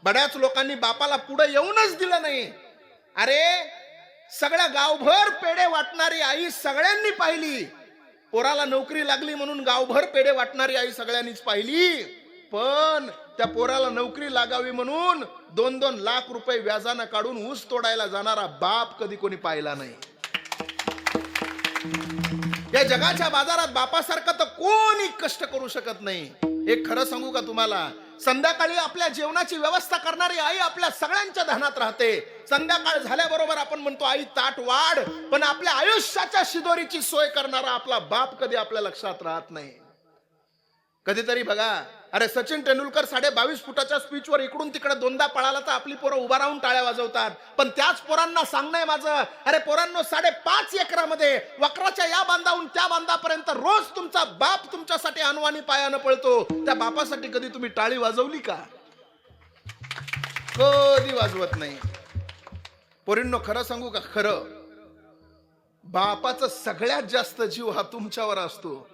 बऱ्याच लोकांनी बापाला पुढे येऊनच दिलं नाही. अरे सगळ्या गावभर पेढे वाटणारी आई सगळ्यांनी पाहिली. पोराला नोकरी लागली म्हणून गावभर पेढे वाटणारी आई सगळ्यांनीच पाहिली. पण त्या पोराला नोकरी लागावी म्हणून 2-2 लाख रुपये व्याजानं काढून ऊस तोडायला जाणारा बाप कधी कोणी पाहिला नाही. या जगाच्या बाजारात बापासारखं तर कोणी कष्ट करू शकत नाही. एक खरं सांगू का तुम्हाला, संध्याकाळी आपल्या जेवणाची व्यवस्था करणारी आई आपल्या सगळ्यांच्या ध्यानात राहते. संध्याकाळ झाल्याबरोबर आपण म्हणतो आई ताट वाढ, पण आपल्या आयुष्याच्या शिदोरीची सोय करणारा आपला बाप कधी आपल्या लक्षात राहत नाही. कधीतरी बघा, अरे सचिन तेंडुलकर 22.5 फुटाच्या स्पीचवर इकडून तिकडे 2दा पळाला तर आपली पोरं उभा राहून टाळ्या वाजवतात. पण त्याच पोरांना सांगणं माझं, अरे पोरांनो 5.5 एकरामध्ये वक्राच्या या बांधाहून त्या बांधापर्यंत रोज तुमचा बाप तुमच्यासाठी अनवाणी पायानं पळतो. त्या बापासाठी कधी तुम्ही टाळी वाजवली का? कधी वाजवत नाही. पोरींनो खरं सांगू का, खरं, बापाचा सगळ्यात जास्त जीव हा तुमच्यावर असतो.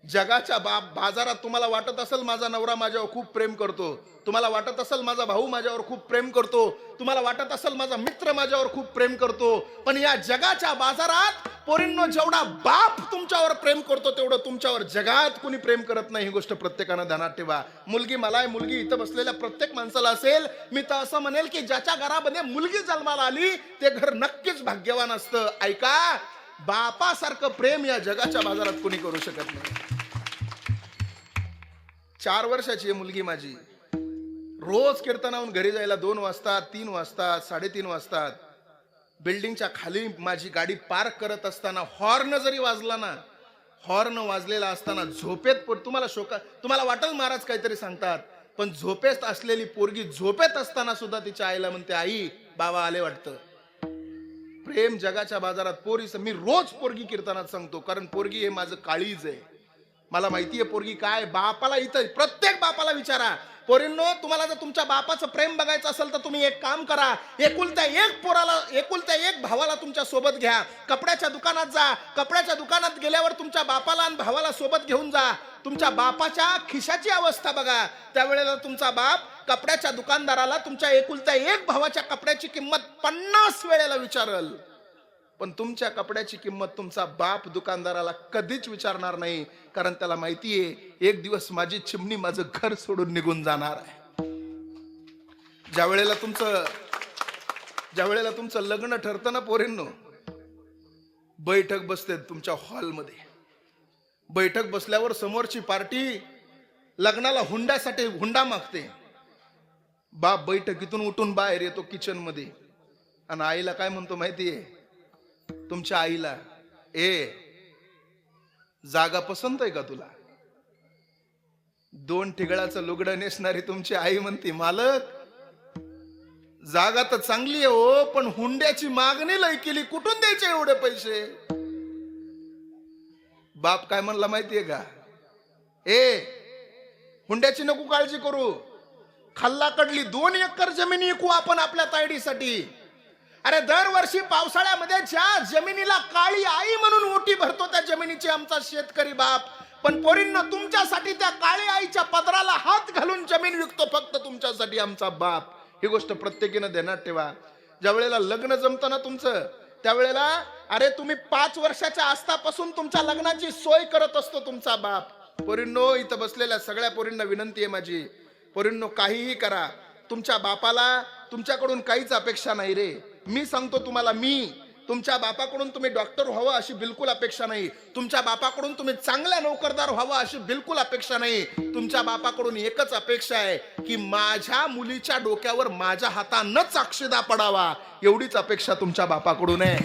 जगाच्या बाजारात तुम्हाला वाटत असेल माझा नवरा माझ्यावर खूप प्रेम करतो, तुम्हाला वाटत असेल माझा भाऊ माझ्यावर खूप प्रेम करतो, तुम्हाला वाटत असेल माझा मित्र माझ्यावर खूप प्रेम करतो, पण या जगाच्या बाजारात पोरींनो जेवढा बाप तुमच्यावर प्रेम करतो तेवढं तुमच्यावर जगात कोणी प्रेम करत नाही. ही गोष्ट प्रत्येकानं ध्यानात ठेवा. मुलगी मला आहे, मुलगी इथं बसलेल्या प्रत्येक माणसाला असेल. मी तर असं म्हणेल की ज्याच्या घरामध्ये मुलगी जन्माला आली ते घर नक्कीच भाग्यवान असतं. ऐका, बापासारखं प्रेम या जगाच्या बाजारात कोणी करू शकत नाही. 4 वर्षाची आहे मुलगी माझी. रोज कीर्तनाहून घरी जायला 2 वाजतात, 3 वाजतात, 3:30 वाजतात. बिल्डिंगच्या खाली माझी गाडी पार्क करत असताना हॉर्न जरी वाजला ना, हॉर्न वाजलेला असताना झोपेत तुम्हाला वाटेल महाराज काहीतरी सांगतात, पण झोपेत असलेली पोरगी झोपेत असताना सुद्धा तिच्या आईला म्हणते, आई बाबा आले वाटतं. प्रेम जगाच्या बाजारात पोरीचं. मी रोज पोरगी कीर्तनात सांगतो, कारण पोरगी हे माझं काळीज आहे. मला माहितीये पोरगी काय. बापाला इथं प्रत्येक बापाला विचारा, पोरींनो तुम्हाला जर तुमच्या बापाचं प्रेम बघायचं असेल तर तुम्ही एक काम करा, एकुलत्या एक भावाला तुमच्या सोबत घ्या, कपड्याच्या दुकानात जा, कपड्याच्या दुकानात गेल्यावर तुमच्या बापाला आणि भावाला सोबत घेऊन जा. तुमच्या बापाच्या खिशाची अवस्था बघा. त्यावेळेला तुमचा बाप कपड्याच्या दुकानदाराला तुमच्या एकुलत्या एक भावाच्या कपड्याची किंमत 50 वेळेला विचारल, पण तुमच्या कपड्याची किंमत तुमचा बाप दुकानदाराला कधीच विचारणार नाही, कारण त्याला माहितीये एक दिवस माझी चिमणी माझं घर सोडून निघून जाणार आहे. ज्या वेळेला तुमचं लग्न ठरतं ना पोरींनो, बैठक बसते तुमच्या हॉलमध्ये. बैठक बसल्यावर समोरची पार्टी लग्नाला हुंड्यासाठी हुंडा मागते. बाप बैठकीतून उठून बाहेर येतो किचन मध्ये आणि आईला काय म्हणतो माहितीये, तुमच्या आईला, जागा पसंत आहे का तुला? 2 ठिगळाचं लुगडं नेसणारी तुमची आई म्हणते, मालक जागा तर चांगली आहे हो, पण हुंड्याची मागणी लय केली, कुठून द्यायचे एवढे पैसे? बाप काय म्हणला माहितीये का, हुंड्याची नको काळजी करू, खल्लाकडली 2 एकर जमीन विकू आपण आपल्या तायडीसाठी. अरे दरवर्षी पावसाळ्यामध्ये ज्या जमिनीला काळी आई म्हणून ओटी भरतो त्या जमिनीची आमचा शेतकरी बाप, पण पोरींना तुमच्यासाठी त्या काळी आईच्या पदराला हात घालून जमीन विकतो फक्त तुमच्यासाठी आमचा बाप. ही गोष्ट प्रत्येकीनं ध्यानात ठेवा. ज्या वेळेला लग्न जमतं ना तुमचं, त्यावेळेला अरे तुम्ही 5 वर्षाच्या असतापासून तुमच्या लग्नाची सोय करत असतो तुमचा बाप. पोरींनो इथं बसलेल्या सगळ्या पोरींना विनंती आहे माझी, पोरींनो काहीही करा, तुमच्या बापाला तुमच्याकडून काहीच अपेक्षा नाही रे. मी सांगतो तुम्हाला, तुमच्या बापाकडून तुम्ही डॉक्टर व्हावं अशी बिलकुल अपेक्षा नाही, तुमच्या बापाकडून तुम्ही चांगल्या नोकरदार व्हावं अशी बिलकुल अपेक्षा नाही. तुमच्या बापाकडून एकच अपेक्षा आहे की माझ्या मुलीच्या डोक्यावर माझ्या हातानंच अक्षदा पडावा, एवढीच अपेक्षा तुमच्या बापाकडून आहे.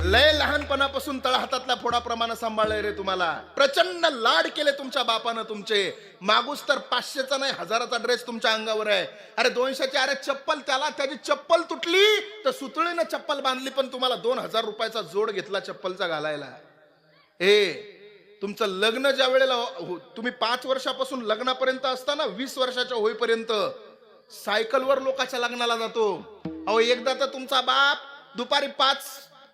लय लहानपणापासून तळहातातल्या फोडाप्रमाणे सांभाळलंय रे तुम्हाला. प्रचंड लाड केले तुमच्या बापानं तुमचे. मागूस तर 500चा नाही 1000चा ड्रेस तुमच्या अंगावर आहे. अरे 200ची अरे चप्पल, त्याची चप्पल तुटली तर सुतळीनं चप्पल बांधली, पण तुम्हाला 2000 रुपयाचा जोड घेतला चप्पलचा घालायला. तुमचं लग्न ज्या वेळेला तुम्ही 5 वर्षापासून लग्नापर्यंत असताना 20 वर्षाच्या होईपर्यंत सायकलवर लोकांच्या लग्नाला जातो. अहो एकदा तर तुमचा बाप दुपारी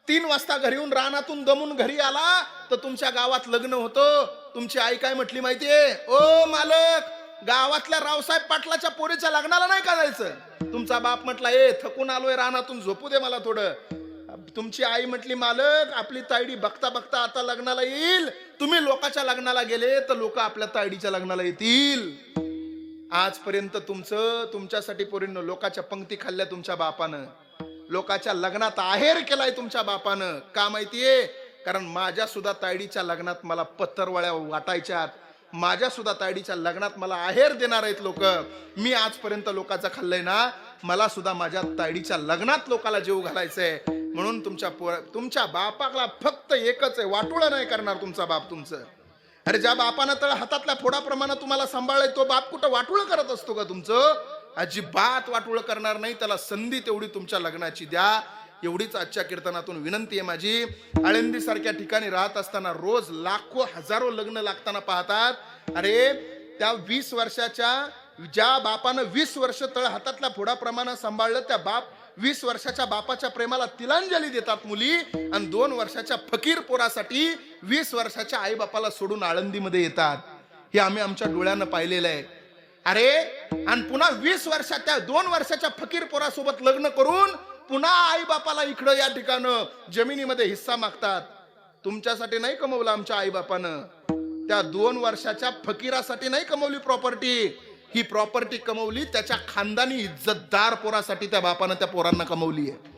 3 वाजता घरी येऊन रानातून दमून घरी आला तर तुमच्या गावात लग्न होतं. तुमची आई काय म्हटली माहितीये, ओ मालक गावातल्या रावसाहेब पाटलाच्या पोरीच्या लग्नाला नाही का जायचं? तुमचा बाप म्हटला, थकून आलोय रानातून, झोपू दे मला थोडं. तुमची आई म्हटली, मालक आपली तायडी बघता बघता आता लग्नाला येईल, तुम्ही लोकांच्या लग्नाला गेले तर लोक आपल्या तायडीच्या लग्नाला येतील. आजपर्यंत तुमच्यासाठी पोरींनो लोकांच्या पंक्ती खाल्ल्या तुमच्या बापानं, लोकांच्या लग्नात आहेर केलाय तुमच्या बापानं. का माहितीये? कारण माझ्या सुद्धा तायडीच्या लग्नात मला पत्तरवळ्या वाटायच्यात, माझ्या सुद्धा तायडीच्या लग्नात मला आहेर देणार आहेत लोक. मी आजपर्यंत लोकांचं खाल्लंय ना, मला सुद्धा माझ्या तायडीच्या लग्नात लोकांना जेव घालायचंय. म्हणून तुमच्या बापाला फक्त एकच आहे, वाटोळं नाही करणार तुमचा बाप तुमचं. अरे ज्या बापानं तर हातातल्या फोडाप्रमाणे तुम्हाला सांभाळलंय तो बाप कुठं वाटोळं करत असतो का तुमचं? अजिबात वाटोळं करणार नाही. त्याला संधी तेवढी तुमच्या लग्नाची द्या, एवढीच आजच्या कीर्तनातून विनंती आहे माझी. आळंदी सारख्या ठिकाणी राहत असताना रोज लाखो हजारो लग्न लागताना पाहतात. अरे त्या 20 वर्षाच्या ज्या बापानं 20 वर्ष तळ हातातल्या फोडाप्रमाणे सांभाळलं, त्या बाप 20 वर्षाच्या बापाच्या प्रेमाला तिलांजली देतात मुली, आणि 2 वर्षाच्या फकीर पोरासाठी 20 वर्षाच्या आई बापाला सोडून आळंदीमध्ये येतात. हे आम्ही आमच्या डोळ्यानं पाहिलेलं आहे. अरे, आणि पुन्हा 20 वर्षाच्या 2 वर्षाच्या फकीर पोरासोबत लग्न करून पुन्हा आई बापाला इकडं या ठिकाणं जमिनीमध्ये हिस्सा मागतात. तुमच्यासाठी नाही कमवलं आमच्या आई बापानं, त्या 2 वर्षाच्या फकीरासाठी नाही कमवली प्रॉपर्टी. ही प्रॉपर्टी कमवली त्याच्या खानदानी इज्जतदार पोरासाठी त्या बापानं त्या पोरांना कमवली आहे.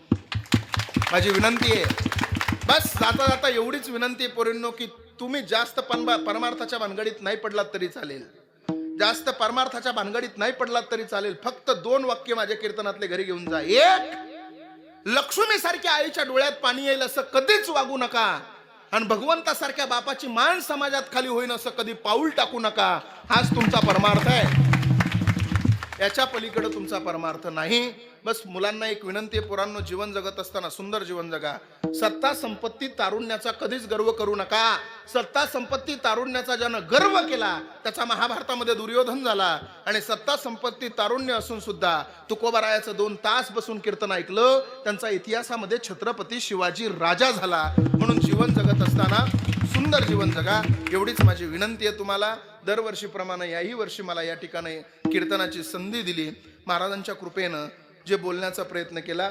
माझी विनंती आहे, बस जाता जाता एवढीच विनंती आहे पोरींनो, की तुम्ही जास्त परमार्थाच्या भानगडीत नाही पडलात तरी चालेल, जास्त परमार्थाच्या भानगडीत नाही पडलात तरी चालेल. फक्त 2 वाक्य माझ्या कीर्तनातले घरी घेऊन जा. एक, लक्ष्मी सारख्या आईच्या डोळ्यात पाणी येईल असं कधीच वागू नका, आणि भगवंतासारख्या बापाची मान समाजात खाली होईन असं कधी पाऊल टाकू नका. हाच तुमचा परमार्थ आहे, याच्या पलीकडे तुमचा परमार्थ नाही. बस मुलांना एक विनंती आहे, पोरांनो, जीवन जगत असताना सुंदर जीवन जगा. सत्ता संपत्ती तारुण्याचा कधीच गर्व करू नका. सत्ता संपत्ती तारुण्याचा ज्यानं गर्व केला त्याचा महाभारतामध्ये दुर्योधन झाला, आणि सत्ता संपत्ती तारुण्य असून सुद्धा तुकोबारायाचं 2 तास बसून कीर्तन ऐकलं, त्यांचा इतिहासामध्ये छत्रपती शिवाजी राजा झाला. म्हणून जीवन जगत असताना सुंदर जीवन जगा, एवढीच माझी विनंती आहे तुम्हाला. दरवर्षीप्रमाणे याही वर्षी मला या ठिकाणी कीर्तनाची संधी दिली. महाराजांच्या कृपेनं जे बोलण्याचा प्रयत्न केला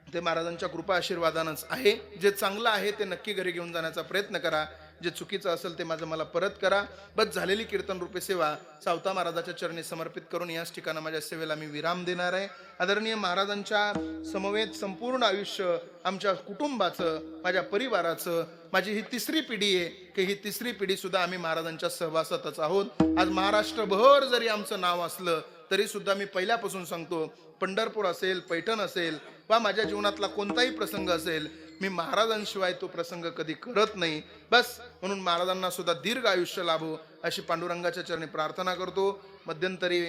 ते महाराजांच्या कृपा आशीर्वादानंच आहे. जे चांगलं आहे ते नक्की घरी घेऊन जाण्याचा प्रयत्न करा, जे चुकीचं असेल ते माझं मला परत करा. बस झालेली कीर्तन रूपी सेवा सावता महाराजाच्या चरणी समर्पित करून याच ठिकाणी माझ्या सेवेला मी विराम देणार आहे. आदरणीय महाराजांच्या समवेत संपूर्ण आयुष्य आमच्या कुटुंबाचं, माझ्या परिवाराचं, माझी ही 3री पिढी आहे की ही 3री पिढी सुद्धा आम्ही महाराजांच्या सहवासातच आहोत. आज महाराष्ट्रभर जरी आमचं नाव असलं तरी सुद्धा मी पहिल्यापासून सांगतो, पंढरपूर असेल, पैठण असेल वा माझ्या जीवनातला कोणताही प्रसंग असेल, मी महाराजांशिवाय तो प्रसंग कधी करत नाही. बस म्हणून महाराजांना सुद्धा दीर्घ आयुष्य लाभो अशी पांडुरंगाच्या चरणी प्रार्थना करतो. मध्यंतरी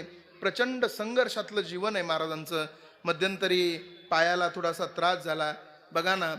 प्रचंड संघर्षातलं जीवन आहे महाराजांचं. मध्यंतरी पायाला थोडासा त्रास झाला. बघा ना,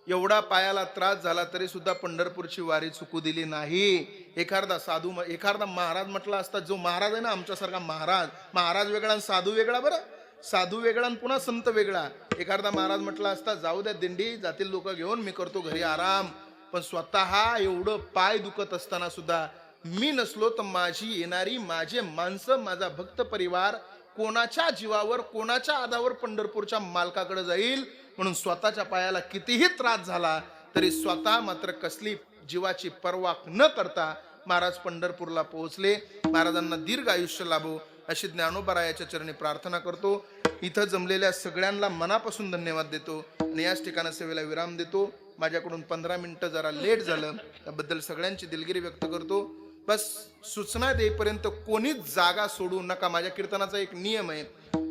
एवढा पायाला त्रास झाला तरी सुद्धा पंढरपूरची वारी चुकू दिली नाही. एखादा साधू, एखादा महाराज म्हटला असता, जो महाराज आहे ना आमच्यासारखा महाराज वेगळा आणि साधू वेगळा. बरं, साधू वेगळा आणि पुन्हा संत वेगळा. एखादा महाराज म्हटला असता, जाऊ द्या दिंडी, जातील लोक घेऊन, मी करतो घरी आराम. पण स्वतः एवढं पाय दुखत असताना सुद्धा मी नसलो तर माझी येणारी, माझे माणसं, माझा भक्त परिवार कोणाच्या जीवावर, कोणाच्या आधावर पंढरपूरच्या मालकाकडे जाईल. म्हणून स्वतःच्या पायाला कितीही त्रास झाला तरी स्वतः मात्र कसली जीवाची पर्वा न करता महाराज पंढरपूरला पोहोचले. महाराजांना दीर्घ आयुष्य लाभो अशी ज्ञानोबारायाच्या चरणी प्रार्थना करतो. इथं जमलेल्या सगळ्यांना मनापासून धन्यवाद देतो आणि याच ठिकाणी सेवेला विराम देतो. माझ्याकडून 15 मिनिटं जरा लेट झालं, त्याबद्दल सगळ्यांची दिलगिरी व्यक्त करतो. बस सूचना देईपर्यंत कोणीच जागा सोडू नका. माझ्या कीर्तनाचा एक नियम आहे,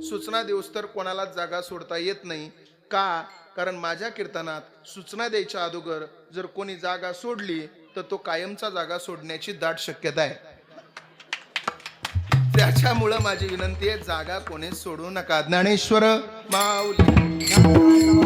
सूचना देऊस तर कोणाला जागा सोडता येत नाही. का? कारण माझ्या कीर्तनात सूचना द्यायच्या अगोदर जर कोणी जागा सोडली तर तो कायमचा जागा सोडण्याची दाट शक्यता आहे. त्याच्यामुळं माझी विनंती आहे, जागा कोणी सोडू नका. ज्ञानेश्वर माऊली.